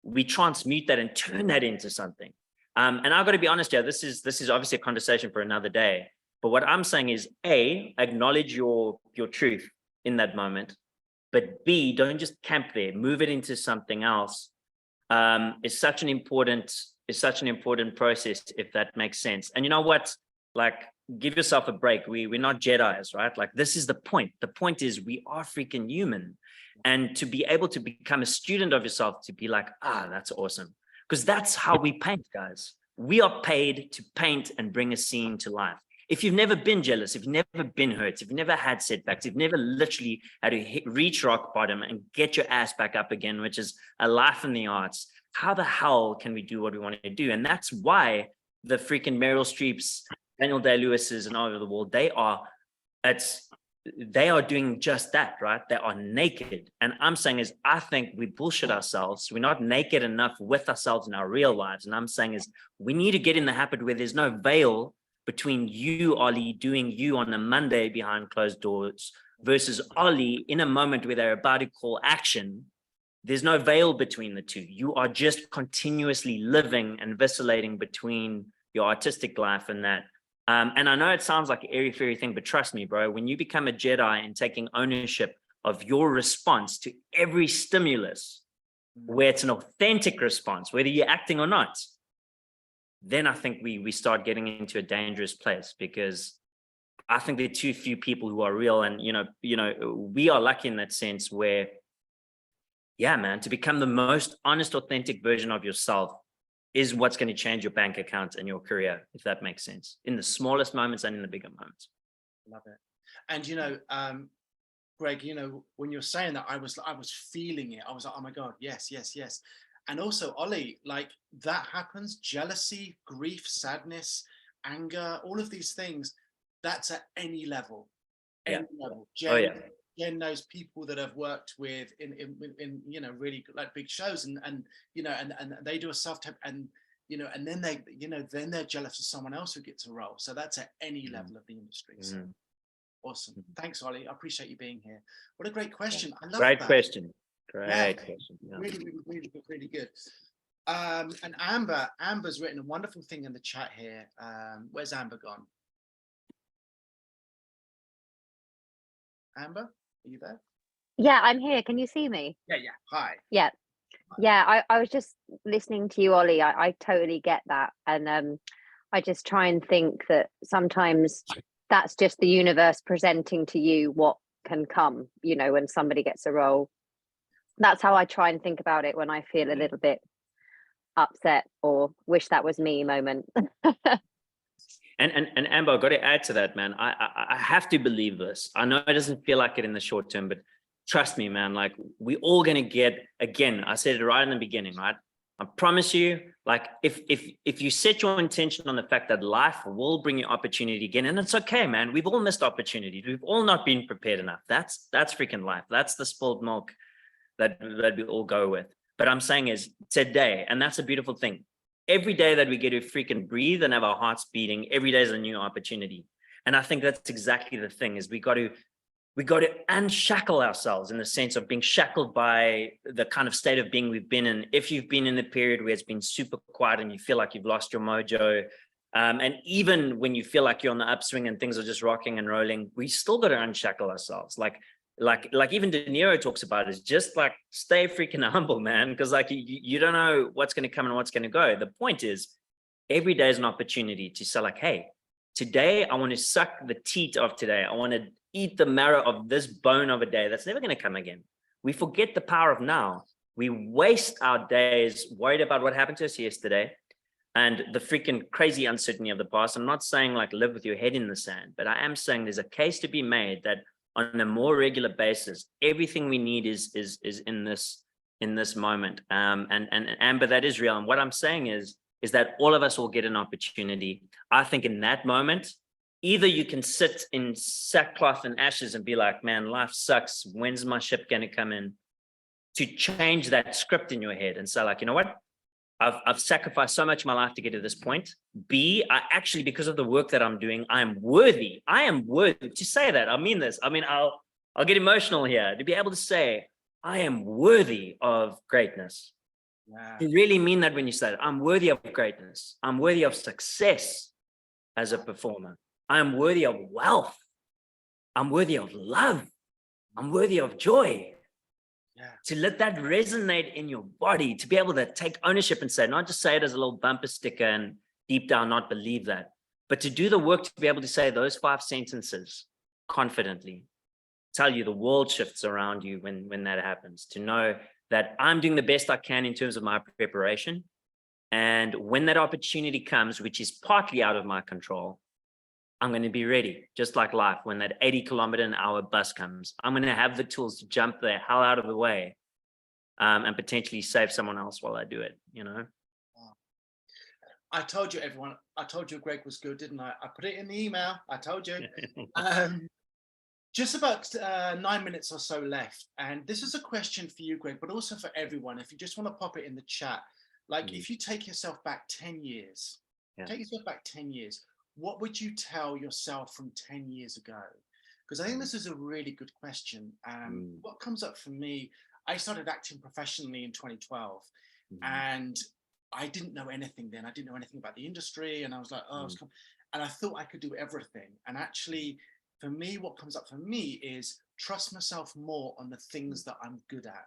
we transmute that and turn that into something. And I've got to be honest here, this is obviously a conversation for another day. But what I'm saying is, A, acknowledge your truth in that moment. But B, don't just camp there, move it into something else. Is such an important process, if that makes sense. And you know what? Like, give yourself a break. We're not Jedis, right? Like, this is the point. The point is we are freaking human. And to be able to become a student of yourself, to be like, that's awesome. Because that's how we paint, guys. We are paid to paint and bring a scene to life. If you've never been jealous, if you've never been hurt, if you've never had setbacks, if you've never literally had to reach rock bottom and get your ass back up again, which is a life in the arts, how the hell can we do what we want to do? And that's why the freaking Meryl Streeps, Daniel Day-Lewis's and all over the world, they are doing just that, right? They are naked. And I'm saying is, I think we bullshit ourselves. We're not naked enough with ourselves in our real lives. And I'm saying is, we need to get in the habit where there's no veil between you, Ollie, doing you on a Monday behind closed doors versus Ollie in a moment where they're about to call action. There's no veil between the two. You are just continuously living and vacillating between your artistic life and that. And I know it sounds like an airy-fairy thing, but trust me, bro, when you become a Jedi and taking ownership of your response to every stimulus, where it's an authentic response, whether you're acting or not, then I think we start getting into a dangerous place, because I think there are too few people who are real. And, we are lucky in that sense where, yeah, man, to become the most honest, authentic version of yourself is what's going to change your bank account and your career, if that makes sense, in the smallest moments and in the bigger moments.
Love it. And, Greg, when you're saying that, I was feeling it. I was like, oh my God, yes, yes, yes. And also, Ollie, like, that happens, jealousy, grief, sadness, anger, all of these things, that's at any level.
Yeah.
Any level. Jen knows people that have worked with in really like big shows, and they do a self-tape, and and then they're jealous of someone else who gets a role. So that's at any level of the industry. So awesome. Thanks, Ollie. I appreciate you being here. What a great question. I love
Great
that.
question. Great question. Yeah.
Really good. And Amber's written a wonderful thing in the chat here. Where's Amber gone? Amber, are you there?
Yeah, I'm here. Can you see me?
Yeah. Hi.
Yeah. I was just listening to you, Ollie. I totally get that. And I just try and think that sometimes that's just the universe presenting to you what can come, when somebody gets a role. That's how I try and think about it when I feel a little bit upset or wish that was me moment.
And Amber, I've got to add to that, man. I have to believe this. I know it doesn't feel like it in the short term, but trust me, man, like, we're all going to get, again, I said it right in the beginning, right? I promise you, like, if you set your intention on the fact that life will bring you opportunity again, and it's okay, man. We've all missed opportunities. We've all not been prepared enough. That's freaking life. That's the spilled milk that we all go with. But I'm saying is today, and that's a beautiful thing. Every day that we get to freaking breathe and have our hearts beating, every day is a new opportunity. And I think that's exactly the thing, is we got to unshackle ourselves in the sense of being shackled by the kind of state of being we've been in. If you've been in a period where it's been super quiet and you feel like you've lost your mojo, and even when you feel like you're on the upswing and things are just rocking and rolling, we still got to unshackle ourselves. Like even De Niro talks about it, is just like, stay freaking humble, man, because like you don't know what's going to come and what's going to go. The point is, every day is an opportunity to say like, hey, today I want to suck the teat of today. I want to eat the marrow of this bone of a day that's never going to come again. We forget the power of now. We waste our days worried about what happened to us yesterday and the freaking crazy uncertainty of the past. I'm not saying like live with your head in the sand, but I am saying there's a case to be made that on a more regular basis, everything we need is in this moment. And Amber, that is real. And what I'm saying is that all of us will get an opportunity. I think in that moment, either you can sit in sackcloth and ashes and be like, man, life sucks. When's my ship going to come in? To change that script in your head and say like, you know what? I've sacrificed so much of my life to get to this point. B, I actually, because of the work that I'm doing, I am worthy. I am worthy to say that. I mean this. I mean, I'll get emotional here to be able to say, I am worthy of greatness.
Yeah.
You really mean that when you say that. I'm worthy of greatness. I'm worthy of success as a performer. I'm worthy of wealth. I'm worthy of love. I'm worthy of joy.
Yeah.
To let that resonate in your body, to be able to take ownership and say, not just say it as a little bumper sticker and deep down not believe that, but to do the work to be able to say those 5 sentences confidently, tell you the world shifts around you when that happens, to know that I'm doing the best I can in terms of my preparation. And when that opportunity comes, which is partly out of my control, I'm going to be ready, just like life. When that 80-kilometer-an-hour bus comes, I'm going to have the tools to jump the hell out of the way and potentially save someone else while I do it, you know?
I told you, everyone. I told you Greg was good, didn't I? I put it in the email. I told you. Just about 9 minutes or so left. And this is a question for you, Greg, but also for everyone. If you just want to pop it in the chat, like if you take yourself back 10 years, take yourself back 10 years, what would you tell yourself from 10 years ago? Because I think this is a really good question. What comes up for me, I started acting professionally in 2012 and I didn't know anything then. I didn't know anything about the industry. And I was like, oh, and I thought I could do everything. And actually, for me, what comes up for me is trust myself more on the things that I'm good at,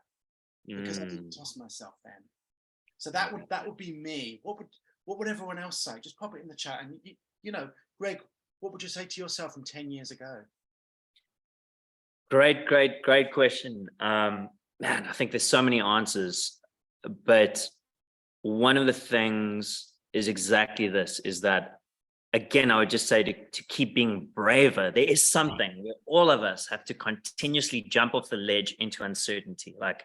because I didn't trust myself then. So that would be me. What would everyone else say? Just pop it in the chat. And you know, Greg, what would you say to yourself from 10 years ago?
Great question. Man, I think there's so many answers, but one of the things is exactly this, is that, again, I would just say to keep being braver. There is something where all of us have to continuously jump off the ledge into uncertainty. Like,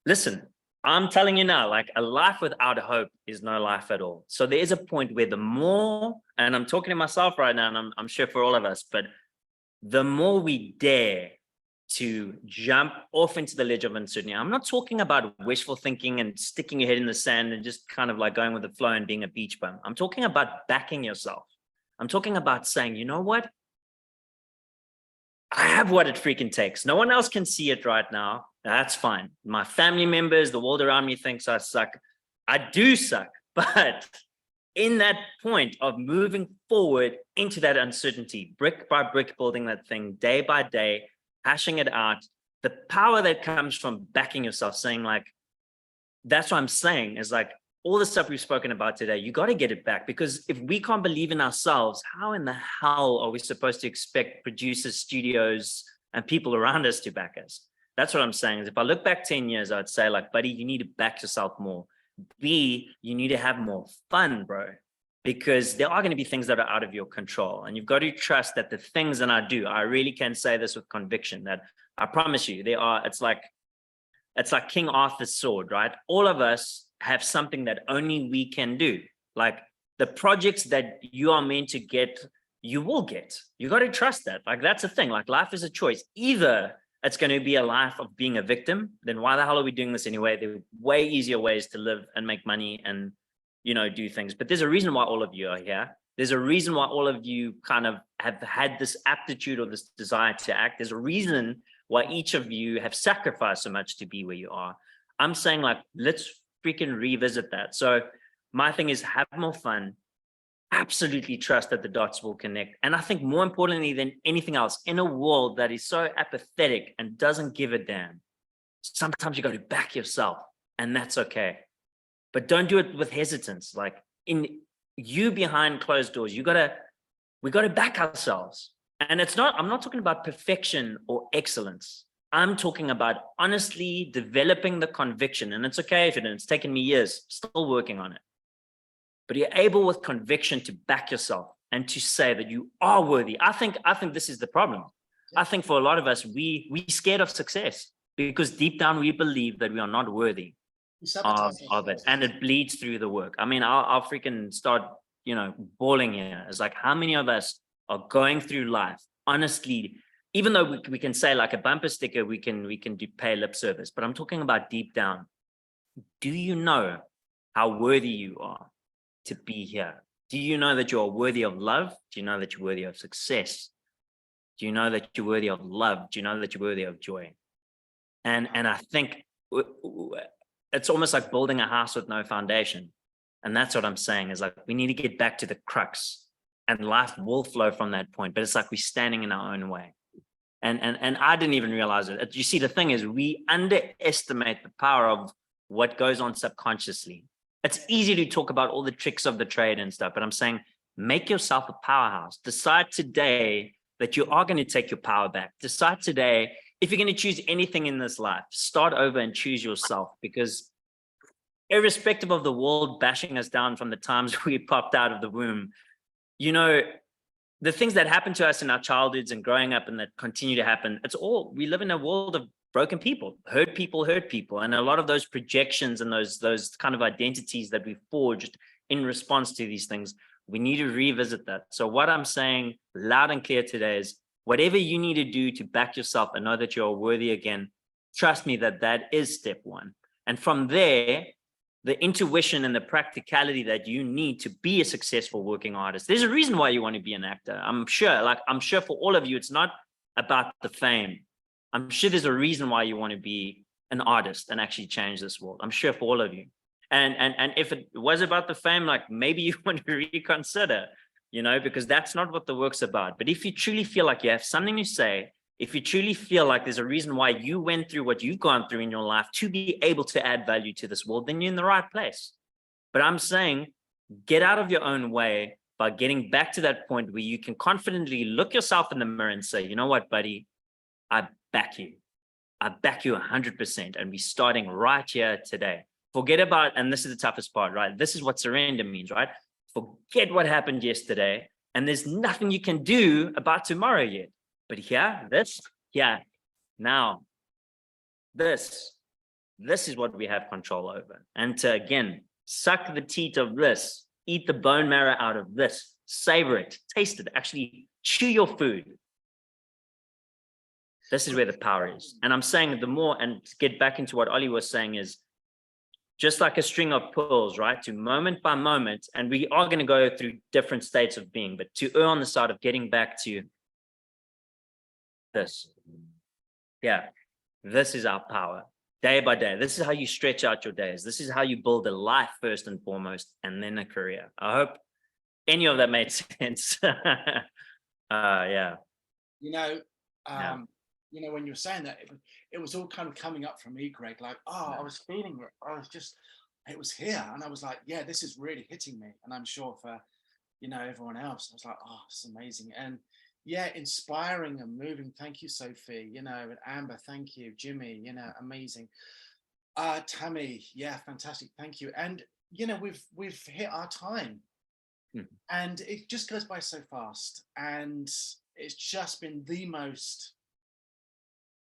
listen, I'm telling you now, like a life without hope is no life at all. So there is a point where the more, and I'm talking to myself right now, and I'm sure for all of us, but the more we dare to jump off into the ledge of uncertainty. I'm not talking about wishful thinking and sticking your head in the sand and just kind of like going with the flow and being a beach bum. I'm talking about backing yourself. I'm talking about saying, you know what? I have what it freaking takes. No one else can see it right now. That's fine. My family members, the world around me thinks I suck. I do suck. But in that point of moving forward into that uncertainty, brick by brick, building that thing day by day, hashing it out, the power that comes from backing yourself, saying like, that's what I'm saying, is like all the stuff we've spoken about today, you got to get it back, because if we can't believe in ourselves, how in the hell are we supposed to expect producers, studios, and people around us to back us? That's what I'm saying, is if I look back 10 years, I'd say like, buddy, you need to back yourself more. B, you need to have more fun, bro, because there are going to be things that are out of your control. And you've got to trust that the things, and I really can say this with conviction, that I promise you, it's like King Arthur's sword, right? All of us have something that only we can do. Like the projects that you are meant to get, you will get. You got to trust that. Like that's the thing. Like life is a choice. Either it's going to be a life of being a victim, then why the hell are we doing this anyway? There are way easier ways to live and make money and, you know, do things. But there's a reason why all of you are here. There's a reason why all of you kind of have had this aptitude or this desire to act. There's a reason why each of you have sacrificed so much to be where you are. I'm saying like, let's freaking revisit that. So my thing is have more fun, absolutely trust that the dots will connect. And I think more importantly than anything else, in a world that is so apathetic and doesn't give a damn, sometimes you got to back yourself, and that's okay. But don't do it with hesitance. Like in you behind closed doors, we got to back ourselves. And I'm not talking about perfection or excellence. I'm talking about honestly developing the conviction. And it's okay if it's taken me years, still working on it. But you're able with conviction to back yourself and to say that you are worthy. I think this is the problem. I think for a lot of us, we scared of success because deep down we believe that we are not worthy of it, and it bleeds through the work. I mean, I'll freaking start, bawling here. It's like, how many of us are going through life honestly, even though we can say like a bumper sticker, we can pay lip service, but I'm talking about deep down. Do you know how worthy you are to be here? Do you know that you're worthy of love? Do you know that you're worthy of success? Do you know that you're worthy of love? Do you know that you're worthy of joy? And I think it's almost like building a house with no foundation. And that's what I'm saying, is like, we need to get back to the crux, and life will flow from that point. But it's like we're standing in our own way. And I didn't even realize it. You see, the thing is, we underestimate the power of what goes on subconsciously. It's easy to talk about all the tricks of the trade and stuff, but I'm saying, make yourself a powerhouse. Decide today that you are going to take your power back. Decide today, if you're going to choose anything in this life, start over and choose yourself, because irrespective of the world bashing us down from the times we popped out of the womb, you know, the things that happen to us in our childhoods and growing up and that continue to happen, it's all, we live in a world of broken people, hurt people. And a lot of those projections and those kind of identities that we forged in response to these things, we need to revisit that. So what I'm saying loud and clear today is, whatever you need to do to back yourself and know that you're worthy again, trust me that is step one. And from there, the intuition and the practicality that you need to be a successful working artist. There's a reason why you want to be an actor. I'm sure for all of you, it's not about the fame. I'm sure there's a reason why you want to be an artist and actually change this world. I'm sure for all of you. And if it was about the fame, like, maybe you want to reconsider, you know, because that's not what the work's about. But if you truly feel like you have something to say, if you truly feel like there's a reason why you went through what you've gone through in your life to be able to add value to this world, then you're in the right place. But I'm saying, get out of your own way by getting back to that point where you can confidently look yourself in the mirror and say, you know what, buddy, I back you. I back you 100%. And we're starting right here today. Forget about, and this is the toughest part, right? This is what surrender means, right? Forget what happened yesterday. And there's nothing you can do about tomorrow yet. But now, this is what we have control over. And to, again, suck the teat of this, eat the bone marrow out of this, savor it, taste it, actually chew your food. This is where the power is. And I'm saying the more, and to get back into what Ollie was saying, is just like a string of pearls, right? To moment by moment, and we are going to go through different states of being, but to err on the side of getting back to this. Yeah, this is our power. Day by day. This is how you stretch out your days. This is how you build a life first and foremost, and then a career. I hope any of that made sense. Yeah.
You know, when you were saying that, it was all kind of coming up from me, Greg, like, I was feeling it. It was here. And I was like, yeah, this is really hitting me. And I'm sure for, you know, everyone else, I was like, oh, it's amazing. And yeah, inspiring and moving. Thank you, Sophie. You know, and Amber, thank you. Jimmy, you know, amazing. Tammy, yeah, fantastic. Thank you. And, you know, we've hit our time. And it just goes by so fast. And it's just been the most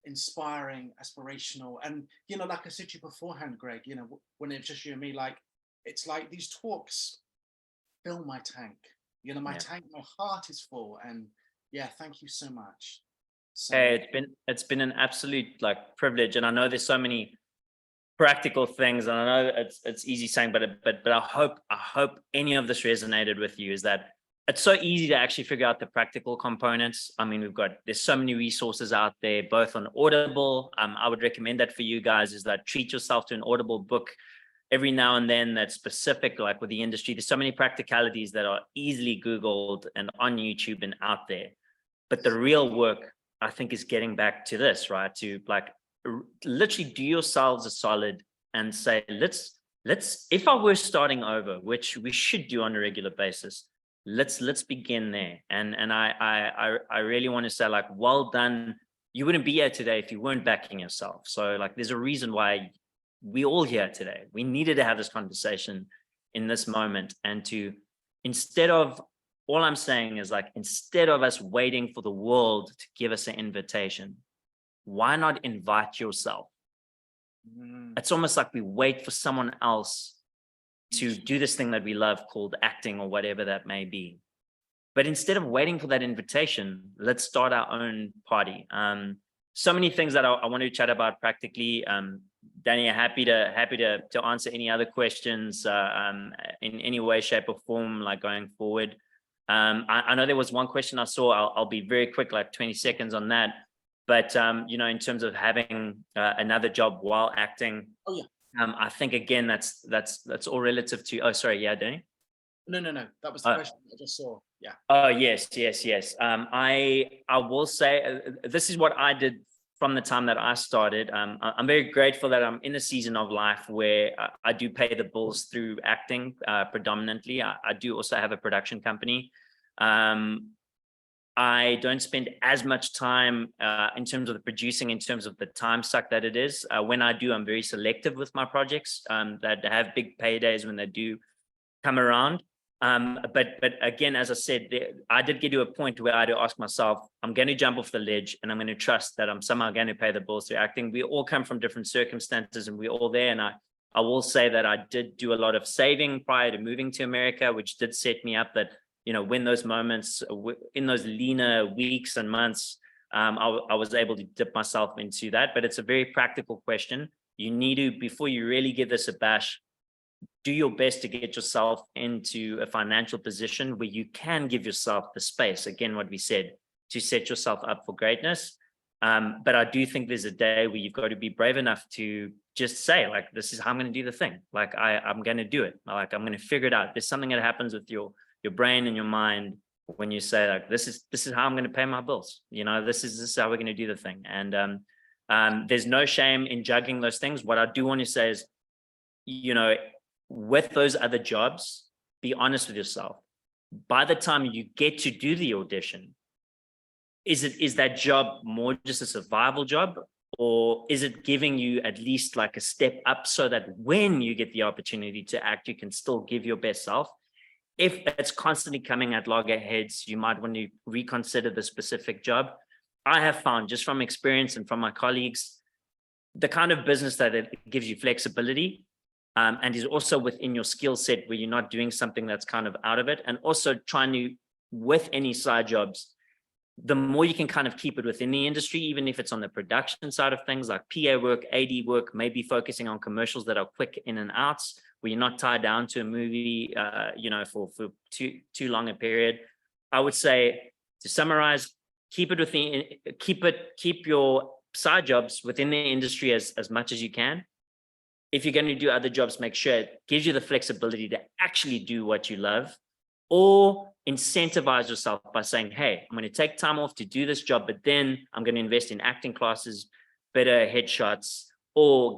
inspiring, aspirational, and, you know, like I said to you beforehand, Greg, you know, when it's just you and me, like, it's like these talks fill my tank, you know, my heart is full. And yeah, thank you so much.
Hey, it's been an absolute like privilege, and I know there's so many practical things, and I know it's easy saying, but I hope any of this resonated with you, is that it's so easy to actually figure out the practical components. I mean, there's so many resources out there, both on Audible. I would recommend that for you guys, is that treat yourself to an Audible book every now and then that's specific, like with the industry. There's so many practicalities that are easily Googled and on YouTube and out there. But the real work, I think, is getting back to this, right? To like literally do yourselves a solid and say, let's, if I were starting over, which we should do on a regular basis, let's begin there. And I really want to say, like, well done. You wouldn't be here today if you weren't backing yourself. So like, there's a reason why we all here today. We needed to have this conversation in this moment, and to, instead of, all I'm saying is, like, instead of us waiting for the world to give us an invitation, why not invite yourself? It's almost like we wait for someone else to do this thing that we love called acting or whatever that may be. But instead of waiting for that invitation, let's start our own party. So many things that I want to chat about practically. Danny, happy to answer any other questions in any way, shape, or form, like going forward. I know there was one question I saw. I'll be very quick, like 20 seconds on that. But you know, in terms of having another job while acting,
Oh yeah.
I think again that's all relative to. Oh, sorry, yeah, Danny.
No. That was the question I just saw. Yeah.
Oh yes. I will say this is what I did from the time that I started. I'm very grateful that I'm in a season of life where I do pay the bills through acting predominantly. I do also have a production company. I don't spend as much time in terms of the producing, in terms of the time suck that it is. When I do, I'm very selective with my projects that have big paydays when they do come around. But again, as I said, I did get to a point where I had to ask myself, I'm going to jump off the ledge and I'm going to trust that I'm somehow going to pay the bills through acting. We all come from different circumstances and we're all there. And I will say that I did do a lot of saving prior to moving to America, which did set me up that, you know, when those moments, in those leaner weeks and months, I was able to dip myself into that. But it's a very practical question. You need to, before you really give this a bash, do your best to get yourself into a financial position where you can give yourself the space, again, what we said, to set yourself up for greatness. But I do think there's a day where you've got to be brave enough to just say, like, this is how I'm going to do the thing. Like, I'm going to do it. Like, I'm going to figure it out. There's something that happens with your brain and your mind when you say, like, this is how I'm going to pay my bills. You know, this is how we're going to do the thing. And there's no shame in juggling those things. What I do want to say is, you know, with those other jobs, be honest with yourself. By the time you get to do the audition, is that job more just a survival job, or is it giving you at least like a step up so that when you get the opportunity to act, you can still give your best self? If it's constantly coming at loggerheads, you might want to reconsider the specific job. I have found, just from experience and from my colleagues, the kind of business that it gives you flexibility, and is also within your skill set where you're not doing something that's kind of out of it. And also trying to, with any side jobs, the more you can kind of keep it within the industry, even if it's on the production side of things, like PA work, AD work, maybe focusing on commercials that are quick in and outs, where you're not tied down to a movie, you know, for too long a period. I would say, to summarize, keep your side jobs within the industry as much as you can. If you're going to do other jobs, make sure it gives you the flexibility to actually do what you love, or incentivize yourself by saying, hey, I'm going to take time off to do this job, but then I'm going to invest in acting classes, better headshots, or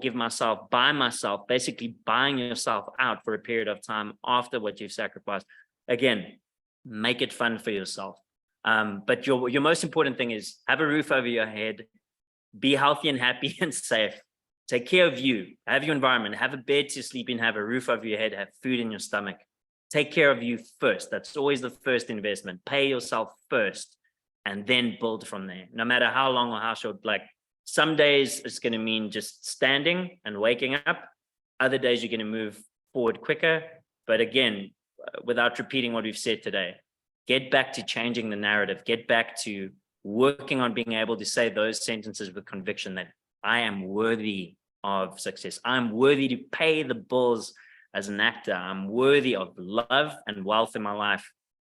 basically buying yourself out for a period of time after what you've sacrificed. Again, make it fun for yourself. But your most important thing is have a roof over your head, be healthy and happy and safe. Take care of you, have your environment, have a bed to sleep in, have a roof over your head, have food in your stomach. Take care of you first. That's always the first investment. Pay yourself first and then build from there. No matter how long or how short, like some days it's going to mean just standing and waking up. Other days you're going to move forward quicker. But again, without repeating what we've said today, get back to changing the narrative, get back to working on being able to say those sentences with conviction that I am worthy of success. I'm worthy to pay the bills as an actor. I'm worthy of love and wealth in my life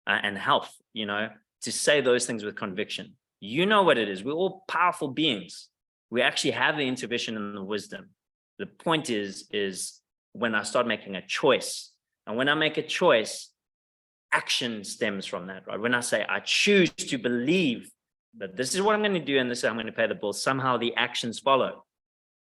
and health, you know, to say those things with conviction. You know what it is. We're all powerful beings. We actually have the intuition and the wisdom. The point is when I start making a choice, and when I make a choice, action stems from that, right? When I say I choose to believe that this is what I'm going to do and this is how I'm going to pay the bills, somehow the actions follow,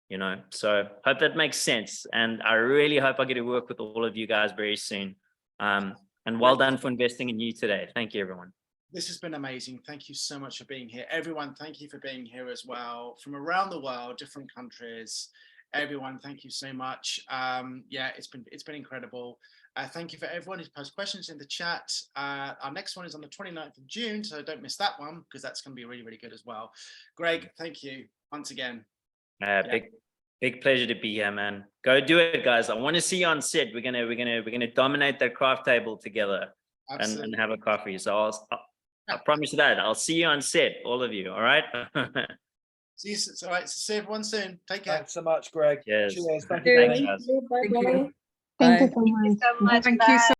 you know. So hope that makes sense. And I really hope I get to work with all of you guys very soon. And well done for investing in you today. Thank you, everyone.
This has been amazing. Thank you so much for being here. Everyone, thank you for being here as well. From around the world, different countries. Everyone, thank you so much. Yeah, it's been incredible. Thank you for everyone who's posted questions in the chat. Our next one is on the 29th of June, so don't miss that one because that's going to be really, really good as well. Greg, thank you once again.
Big pleasure to be here, man. Go do it, guys. I want to see you on set. We're gonna dominate that craft table together and have a coffee. So I promise you that. I'll see you on set, all of you. All right.
See you. All right. See everyone soon. Take care.
Thanks so much, Greg.
Cheers.
Cheers. Thank
you.
you.
Thanks, guys.
Thank you.
Thank you
Bye.
so much.
Thank you so